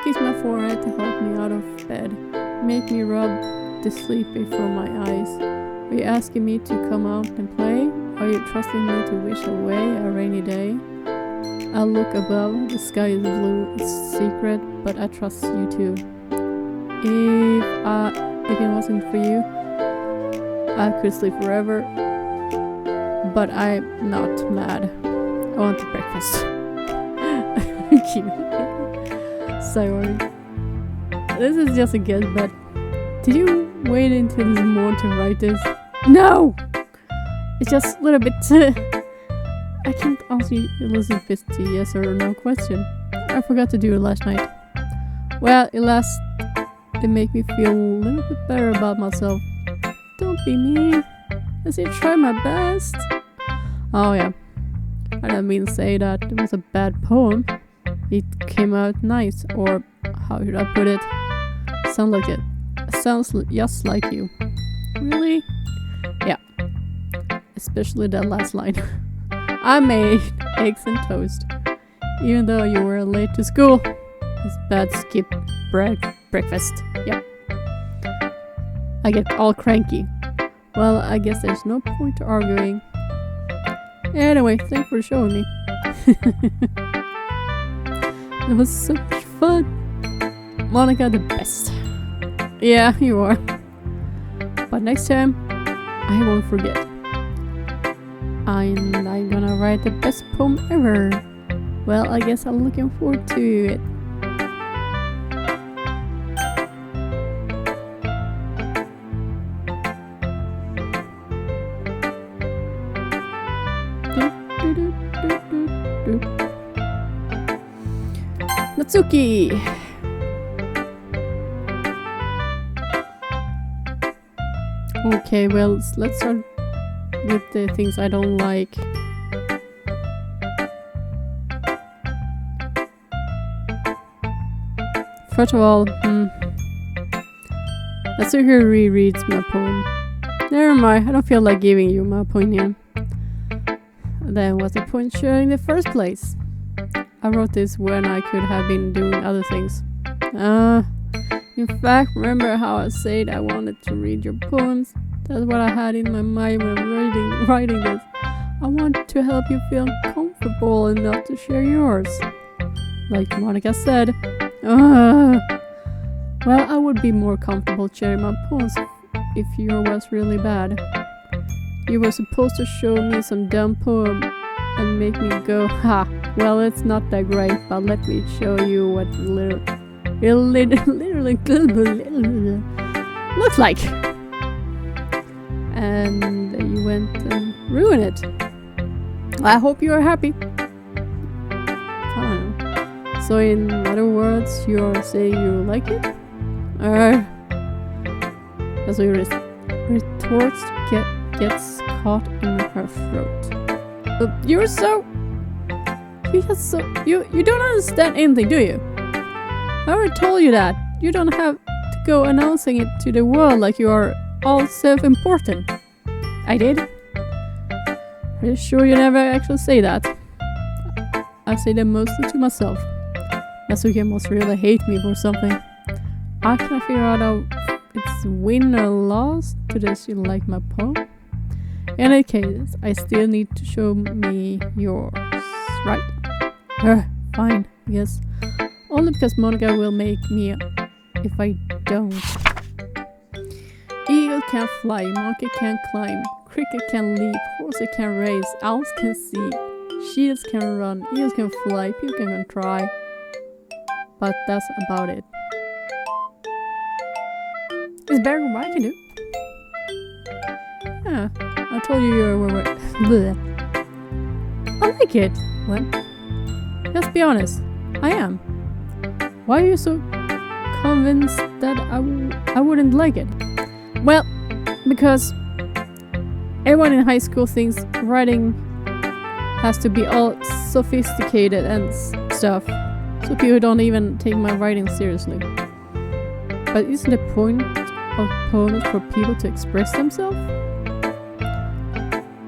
kiss my forehead to help me out of bed. Make me rub the sleep from my eyes. Are you asking me to come out and play? Are you trusting me to wish away a rainy day? I look above, the sky is blue, it's secret, but I trust you too. If it wasn't for you, I could sleep forever, but I'm not mad. I want the breakfast. Cute. Sorry. This is just a guess, but did you wait until this morning to write this? No! It's just a little bit... I can't answer Elizabeth with a yes or no question. I forgot to do it last night. Well, it made me feel a little bit better about myself. Don't be mean. I still try my best. Oh yeah. I don't mean to say that it was a bad poem. It came out nice, or how should I put it? Sound like it. Sounds just like you. Really? Yeah. Especially that last line. I made eggs and toast, even though you were late to school. It's bad skip breakfast. Yep. I get all cranky. Well, I guess there's no point to arguing. Anyway, thanks for showing me. It was so much fun. Monica, the best. Yeah, you are. But next time, I won't forget. And I'm gonna write the best poem ever. Well, I guess I'm looking forward to it. Natsuki! Okay, well, let's start with the things I don't like. First of all, Natsuki rereads my poem. Never mind, I don't feel like giving you my opinion. Then what's the point sharing in the first place? I wrote this when I could have been doing other things. In fact, remember how I said I wanted to read your poems? That's what I had in my mind when writing this. I want to help you feel comfortable enough to share yours. Like Monica said. Well, I would be more comfortable sharing my poems if yours was really bad. You were supposed to show me some dumb poem and make me go, ha, well, it's not that great, but let me show you what literally looks like. And you went and ruined it. I hope you are happy. I don't know. So in other words, you're saying you like it? That's what your retorts gets caught in her throat. You don't understand anything, do you? I already told you that. You don't have to go announcing it to the world like you are all self-important. I did? Are you sure you never actually say that? I say that mostly to myself. Natsuki must really hate me for something. I can't figure out how it's win or loss to this you like my poem. In any case, I still need to show me yours, right? Fine, I guess. Only because Monica will make me if I don't. Eagle can fly, monkey can climb, cricket can leap, horse can race, owls can see, shields can run, eels can fly, people can try. But that's about it. It's better than what I can do. Yeah, I told you you were I like it. What? Just be honest. I am. Why are you so convinced that I wouldn't like it? Well, because everyone in high school thinks writing has to be all sophisticated and stuff, so people don't even take my writing seriously. But isn't the point of poems for people to express themselves?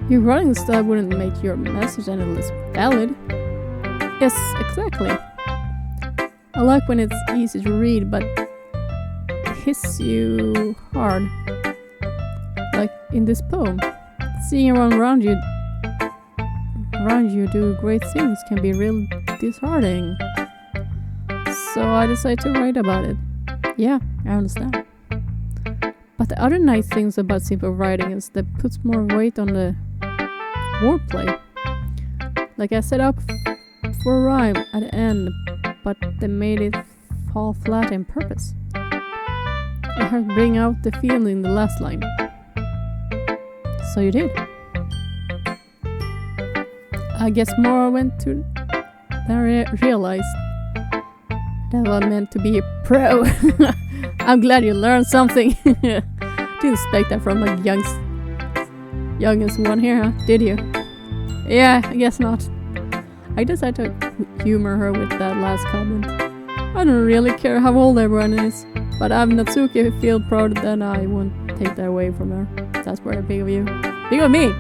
Your writing style wouldn't make your message any less valid. Yes, exactly. I like when it's easy to read, but it hits you hard. Like in this poem. Seeing everyone around you do great things can be real disheartening. So I decided to write about it. Yeah, I understand. But the other nice things about simple writing is that it puts more weight on the wordplay. Like I set up for a rhyme at the end, but they made it fall flat on purpose. I had to bring out the feeling in the last line. So you did. I guess more I went to than I realized that I meant to be a pro. I'm glad you learned something. Didn't expect that from like youngest one here, huh? Did you? Yeah, I guess not. I decided to humor her with that last comment. I don't really care how old everyone is, but I'm Natsuki feel proud that I won't take that away from her. That's very big of you. Big of me!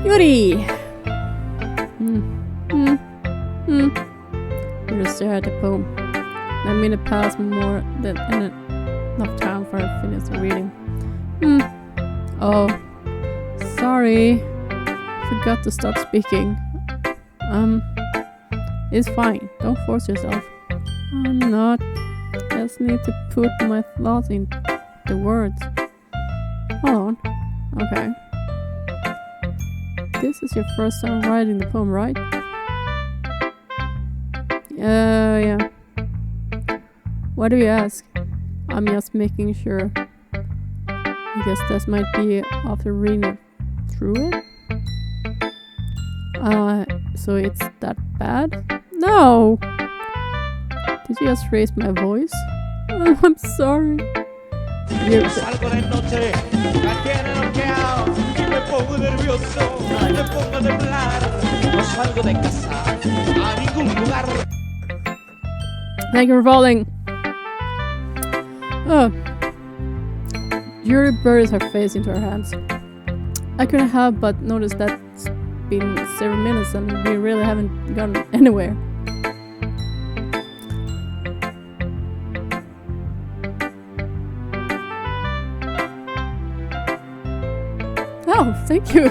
Yuri! You just stare at the poem. A minute passed more than enough time for her to finish the reading. Oh, sorry. Forgot to start speaking. It's fine. Don't force yourself. I'm not. Just need to put my thoughts in the words. Hold on. Okay. This is your first time writing the poem, right? Yeah. Why do you ask? I'm just making sure. I guess that might be after reading it through it. So it's that bad? No! Did you just raise my voice? Oh, I'm sorry. Salgo de noche, la tierra noqueado y me pongo nervioso, me pongo a temblar. No salgo de casa a ningún lugar. Thank you for following. Oh. Yuri buries her face into her hands. I couldn't help but notice that it's been several minutes and we really haven't gone anywhere. Oh, thank you.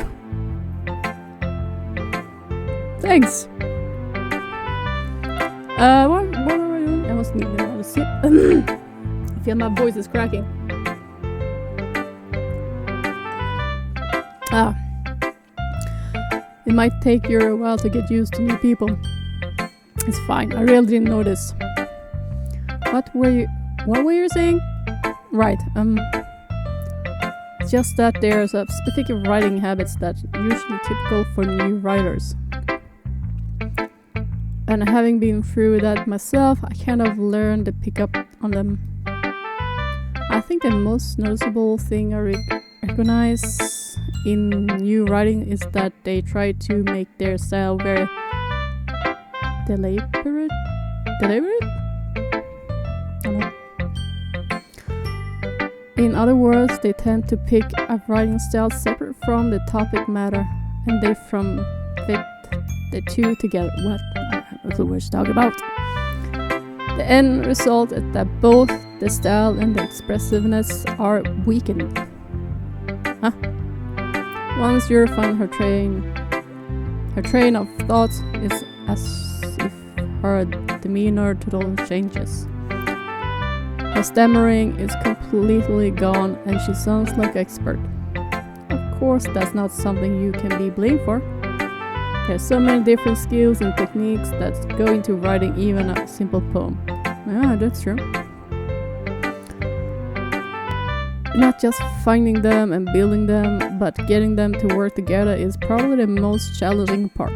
Thanks. What were I doing? I was needing another sip. I feel my voice is cracking. It might take you a while to get used to new people. It's fine. I really didn't notice. What were you saying? Right. Just that there's a specific writing habits that usually typical for new writers. And having been through that myself, I kind of learned to pick up on them. I think the most noticeable thing I recognize in new writing is that they try to make their style very deliberate? I don't know. In other words, they tend to pick a writing style separate from the topic matter, and they fit the two together. What? I have no clue what to talk about. The end result is that both the style and the expressiveness are weakened. Huh? Once you find her train of thoughts is as if her demeanor totally changes. Her stammering is completely gone and she sounds like an expert. Of course, that's not something you can be blamed for. There's so many different skills and techniques that go into writing even a simple poem. Yeah, that's true. Not just finding them and building them, but getting them to work together is probably the most challenging part.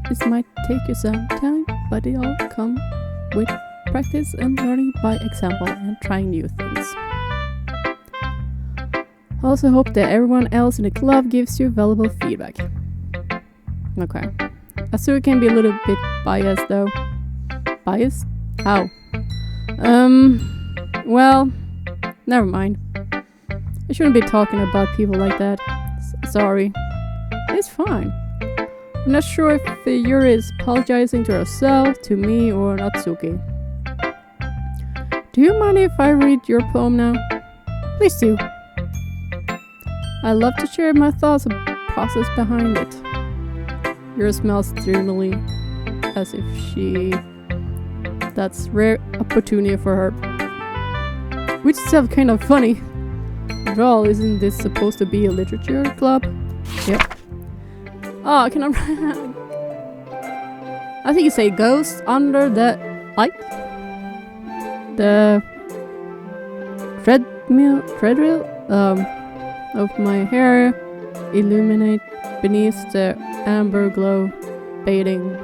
It might take you some time, but it all comes with practice and learning by example and trying new things. I also hope that everyone else in the club gives you valuable feedback. Okay. Asu can be a little bit biased though. Biased? How? Well, never mind. I shouldn't be talking about people like that. Sorry. It's fine. I'm not sure if Yuri is apologizing to herself, to me, or Natsuki. Do you mind if I read your poem now? Please do. I love to share my thoughts and process behind it. Yuri smells dreamily, as if that's rare opportunity for her. Which is kind of funny. After all, isn't this supposed to be a literature club? Yep. Oh, can I... I think you say ghost under the light? The treadmill of my hair illuminate beneath the amber glow fading.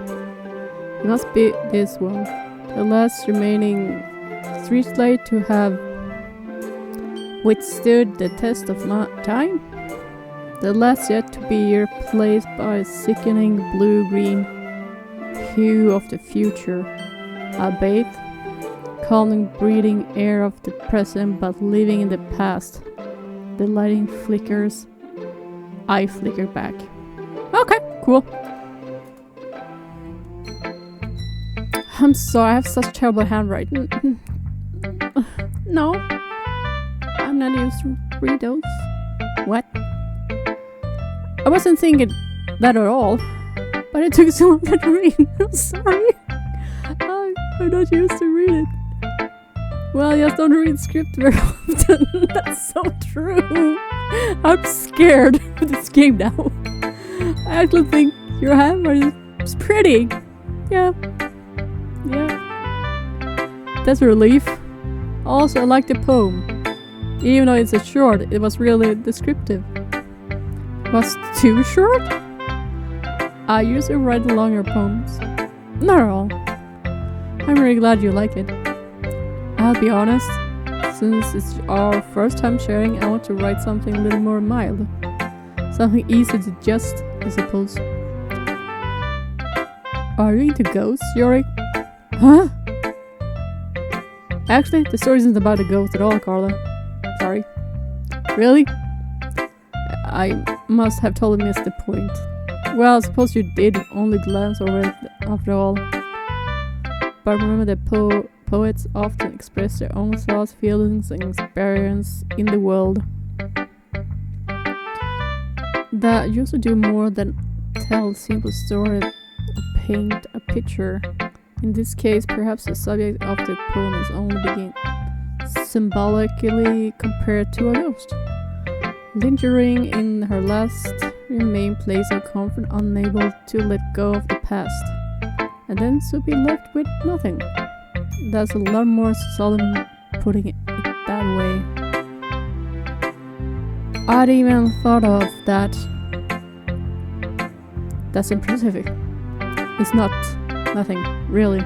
It must be this one. The last remaining streetlight to have withstood the test of time. The last yet to be replaced by a sickening blue-green hue of the future. I bathe, calming breathing air of the present but living in the past. The lighting flickers. I flicker back. Okay, cool. I'm sorry, I have such terrible handwriting. No, I'm not used to read those. What? I wasn't thinking that at all, but it took so long to read. I'm sorry. I'm not used to read it. Well, I just don't read script very often. That's so true. I'm scared of this game now. I actually think your handwriting is pretty. Yeah. That's a relief. Also, I like the poem. Even though it's a short, it was really descriptive. Was too short? I usually write longer poems. Not at all. I'm really glad you like it. I'll be honest, since it's our first time sharing, I want to write something a little more mild. Something easy to digest, I suppose. Are you into ghosts, Yuri? Huh? Actually, the story isn't about a ghost at all, Carla. Sorry. Really? I must have totally missed the point. Well, I suppose you did only glance over it after all. But remember that poets often express their own thoughts, feelings, and experience in the world. That usually do more than tell a simple story or paint a picture. In this case, perhaps the subject of the poem is only being symbolically compared to a ghost. Lingering in her last remain place of comfort, unable to let go of the past, and then to be left with nothing. That's a lot more solemn putting it that way. I'd even thought of that. That's impressive. It's not nothing, really.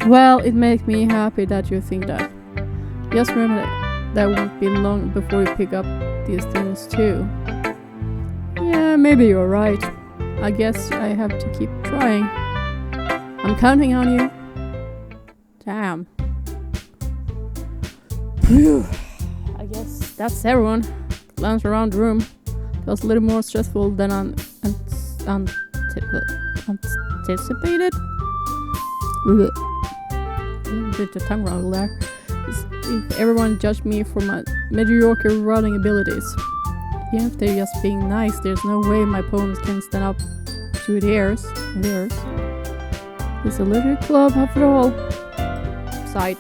Well, it makes me happy that you think that. Just remember that won't be long before you pick up these things too. Yeah, maybe you're right. I guess I have to keep trying. I'm counting on you. Damn. Phew. I guess that's everyone. Glance around the room. It was a little more stressful than anticipated. A little bit of tongue roll there. If everyone judged me for my mediocre writing abilities. Even if they're just being nice, there's no way my poems can stand up to theirs. It's a literary club after all. Side.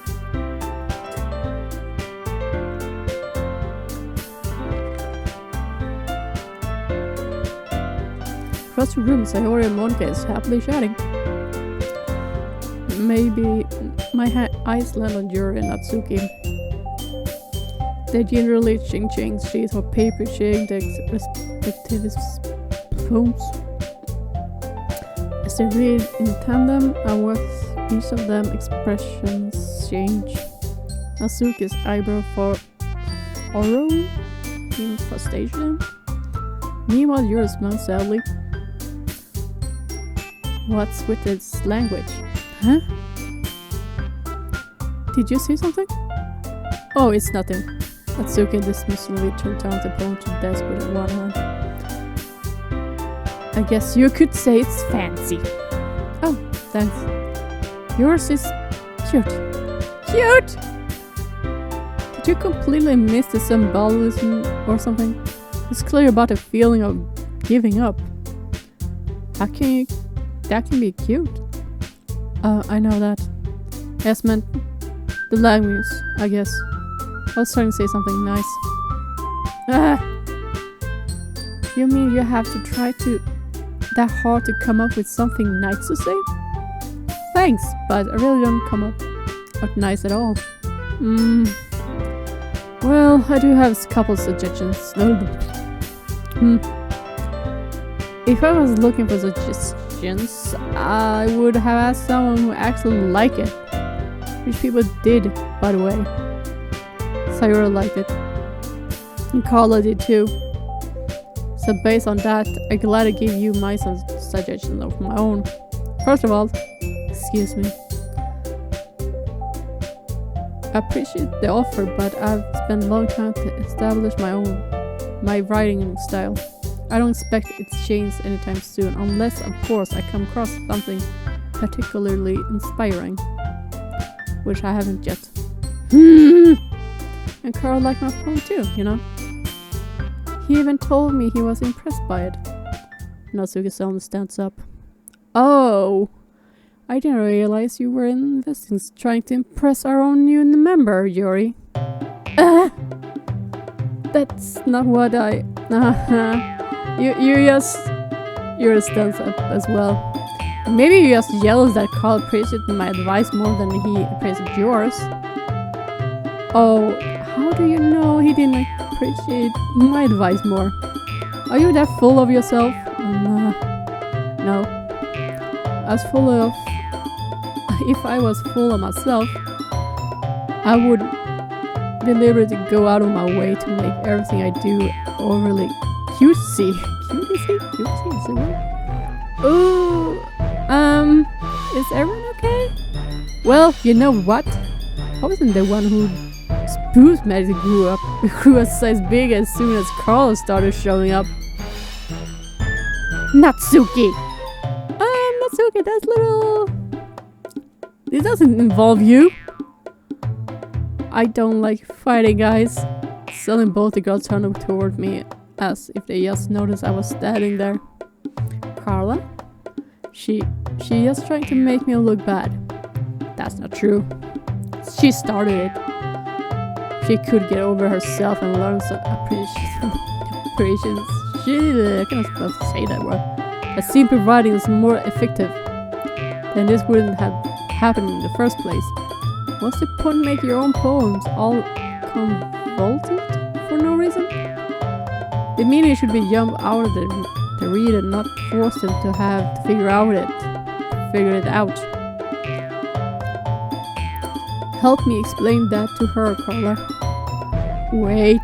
Across the room, Sayori and Monica is happily chatting. Maybe my eyes land on Yuri and Natsuki. They generally ching sheets of paper sharing their respective poems. As they read in tandem and with each of them expressions change. Natsuki's eyebrow furrow in frustration. Meanwhile, Yuri smiles sadly. What's with its language? Huh? Did you see something? Oh, it's nothing. Natsuki dismissively turned down the poem to the desk with one hand. I guess you could say it's fancy. Oh, thanks. Yours is cute. Cute! Did you completely miss the symbolism or something? It's clear about the feeling of giving up. How can you... That can be cute. I know that. Yes, meant the language, I guess. I was trying to say something nice. You mean you have to try that hard to come up with something nice to say? Thanks, but I really don't come up nice at all. Well, I do have a couple suggestions. If I was looking for suggestions, I would have asked someone who actually liked it. Which people did, by the way. Sayura liked it. And Carla did too. So based on that, I'm glad to give you my suggestions of my own. First of all, excuse me. I appreciate the offer, but I've spent a long time to establish my writing style. I don't expect it to change anytime soon, unless of course I come across something particularly inspiring. Which I haven't yet. And Carl liked my poem too, you know? He even told me he was impressed by it. Natsuki-san stands up. Oh! I didn't realize you were investing trying to impress our own new member, Yuri. That's not what I... Yuri stands up as well. Maybe you're just jealous that Carl appreciated my advice more than he appreciated yours. Oh, how do you know he didn't appreciate my advice more? Are you that full of yourself? No. If I was full of myself, I would deliberately go out of my way to make everything I do overly cutesy. Cutesy, is it right? Ooh, is everyone okay? Well, you know what? I wasn't the one who Spruce Magic grew a size big as soon as Carl started showing up. Natsuki! Natsuki, that's little... This doesn't involve you. I don't like fighting, guys. Suddenly both the girls turned toward me as if they just noticed I was standing there. Carla? She just trying to make me look bad. That's not true. She started it. She could get over herself and learn some appreciation. I can't supposed to say that word. A simple writing is more effective. Then this wouldn't have happened in the first place. What's the point in making your own poems all convoluted for no reason? The meaning should be jumped out of the reader, not force them to have to figure it out. Help me explain that to her, Carla. Wait,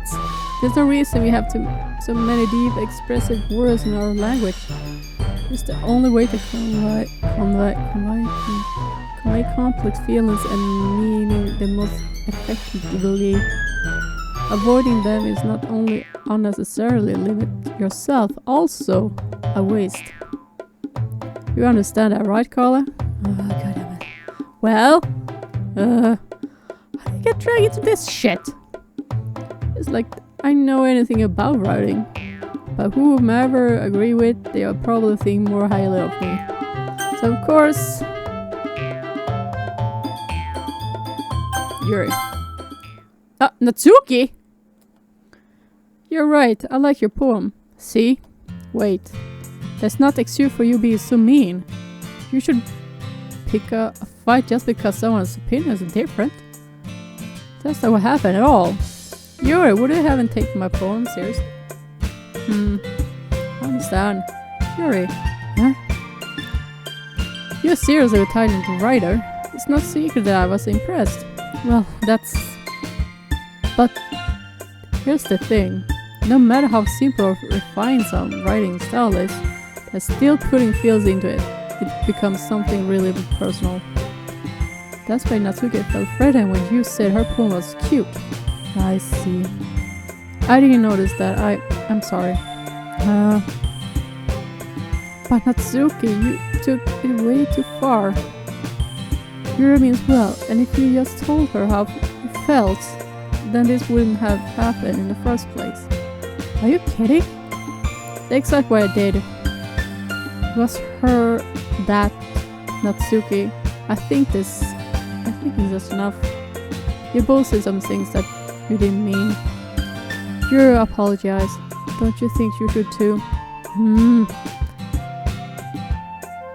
there's no reason we have so many deep expressive words in our language. It's the only way to convey complex feelings and meaning the most effectively. Avoiding them is not only unnecessarily limit yourself, also a waste. You understand that, right, Carla? Oh, goddammit. Well, how do you get dragged into this shit? It's like I know anything about writing, but whomever I agree with, they will probably think more highly of me. So of course, Yuri. Natsuki? You're right, I like your poem. See? Wait. That's not excuse for you being so mean. You should pick a fight just because someone's opinion is different. That's not what happened at all. Yuri, would you haven't taken my poem seriously? I understand. Yuri, huh? You're seriously a talented writer. It's not secret that I was impressed. Well, that's... But here's the thing. No matter how simple or refined some writing style is, there's still putting feels into it. It becomes something really personal. That's why Natsuki felt threatened when you said her poem was cute. I see. I didn't notice that. I'm sorry. But Natsuki, you took it way too far. Yuri means well, and if you just told her how you felt, then this wouldn't have happened in the first place. Are you kidding? That's exactly what I did. It was her, that, Natsuki. I think this is just enough. You both said some things that you didn't mean. You apologize. Don't you think you should too?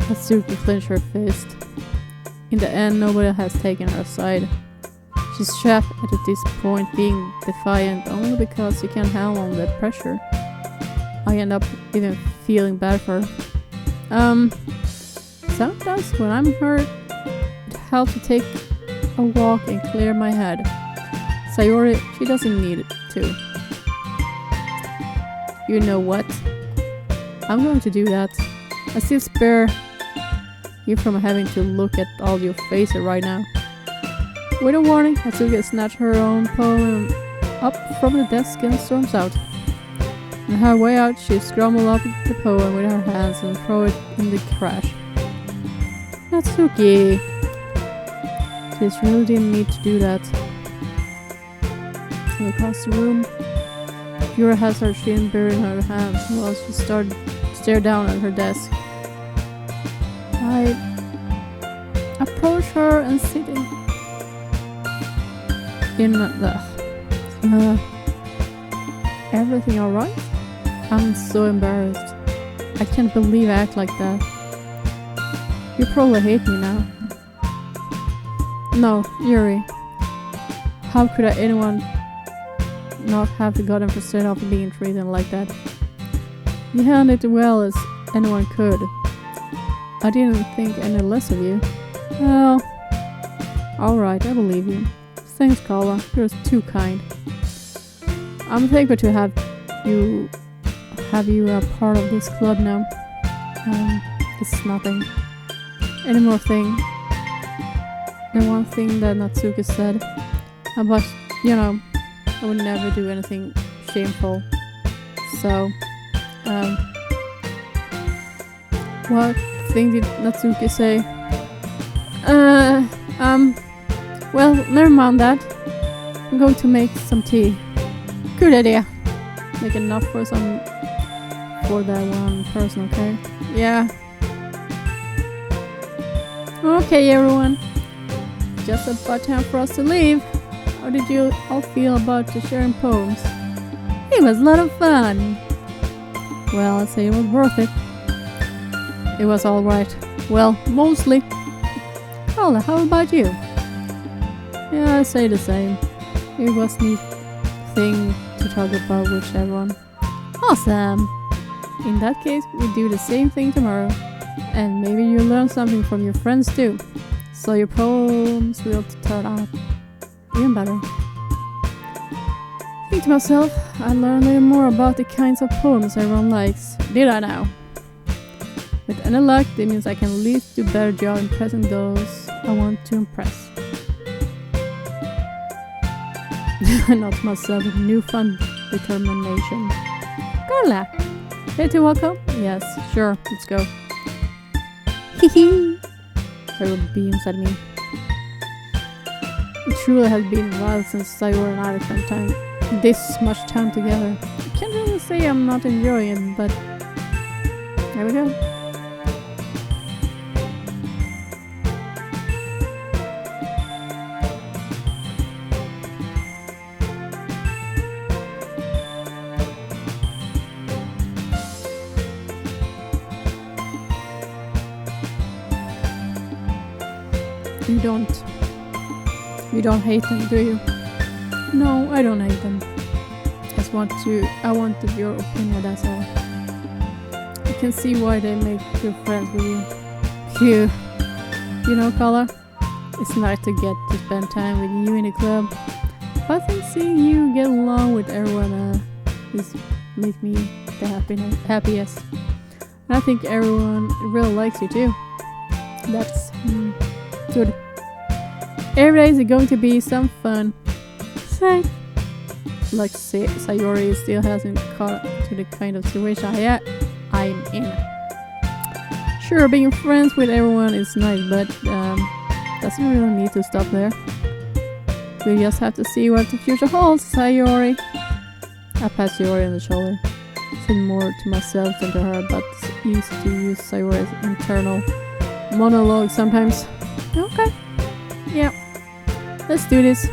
Natsuki clenched her fist. In the end, nobody has taken her side. She's trapped at this point, being defiant only because she can't handle the pressure. I end up even feeling bad for her. Sometimes when I'm hurt, it helps to take a walk and clear my head. Sayori, she doesn't need it to. You know what? I'm going to do that. I still spare you from having to look at all your faces right now. With a warning, Natsuki snatched her own poem up from the desk and storms out. On her way out, she scrambled up the poem with her hands and threw it in the trash. Natsuki! She really didn't need to do that. Across the room, Yura has her chin buried in her hands while she stared down at her desk. I approach her and sitting in the everything alright? I'm so embarrassed. I can't believe I act like that. You probably hate me now. No, Yuri. How could anyone not have gotten frustrated after being treated like that? You handled it well as anyone could. I didn't think any less of you. Well, alright, I believe you. Thanks, Carla. You're too kind. I'm thankful to have you a part of this club now. It's nothing. Any more thing? The one thing that Natsuki said about, I would never do anything shameful. So, what thing did Natsuki say? Well, never mind that. I'm going to make some tea. Good idea. Make enough for that one person, okay? Yeah. Okay, everyone. Just about time for us to leave. How did you all feel about the sharing poems? It was a lot of fun. Well, I'd say it was worth it. It was alright. Well, mostly. Carla, how about you? Yeah, I say the same. It was a neat thing to talk about with everyone. Awesome! In that case, we do the same thing tomorrow. And maybe you learn something from your friends too. So your poems will turn out even better. Think to myself, I learned a little more about the kinds of poems everyone likes. Did I now? With any luck, that means I can at least do a better job impressing those I want to impress. Not myself with newfound determination. Carla! Ready to welcome? Yes, sure, let's go. Hehe! There beams at me. It truly has been a while since Sayori and I spent time this much time together. I can't really say I'm not enjoying it, but there we go. You don't hate them, do you? No, I don't hate them. I wanted your opinion, that's all. I can see why they make good friends with you. Phew. You know, Carla, it's nice to get to spend time with you in the club. But I think seeing you get along with everyone is make me the happiest. And I think everyone really likes you too. That's good. Every day is going to be some fun. Say, like Sayori still hasn't caught to the kind of situation I'm in. Sure, being friends with everyone is nice, but doesn't really need to stop there. We just have to see what the future holds, Sayori. I pat Sayori on the shoulder. Said more to myself than to her, but it's easy to use Sayori's internal monologue sometimes. Okay. Yeah. Let's do this.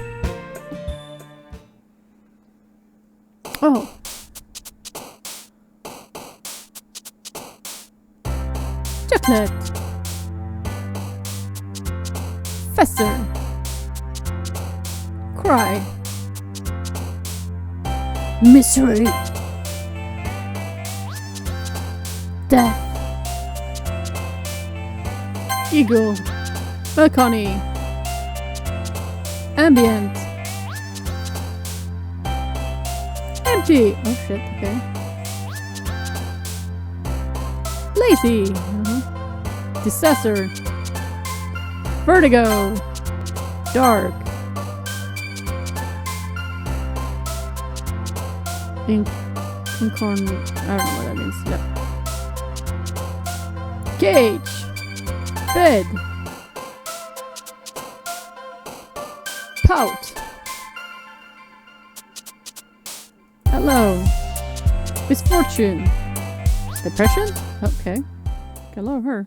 Oh. Chocolate. Fester. Cry. Misery. Death. Ego. Balcony. Ambient. Empty. Oh shit, okay. Lazy. Disaster. Vertigo. Dark. Incorn. I don't know what that means. Yep. Cage. Bed. Pout. Hello. Misfortune. Depression? Okay. I love her.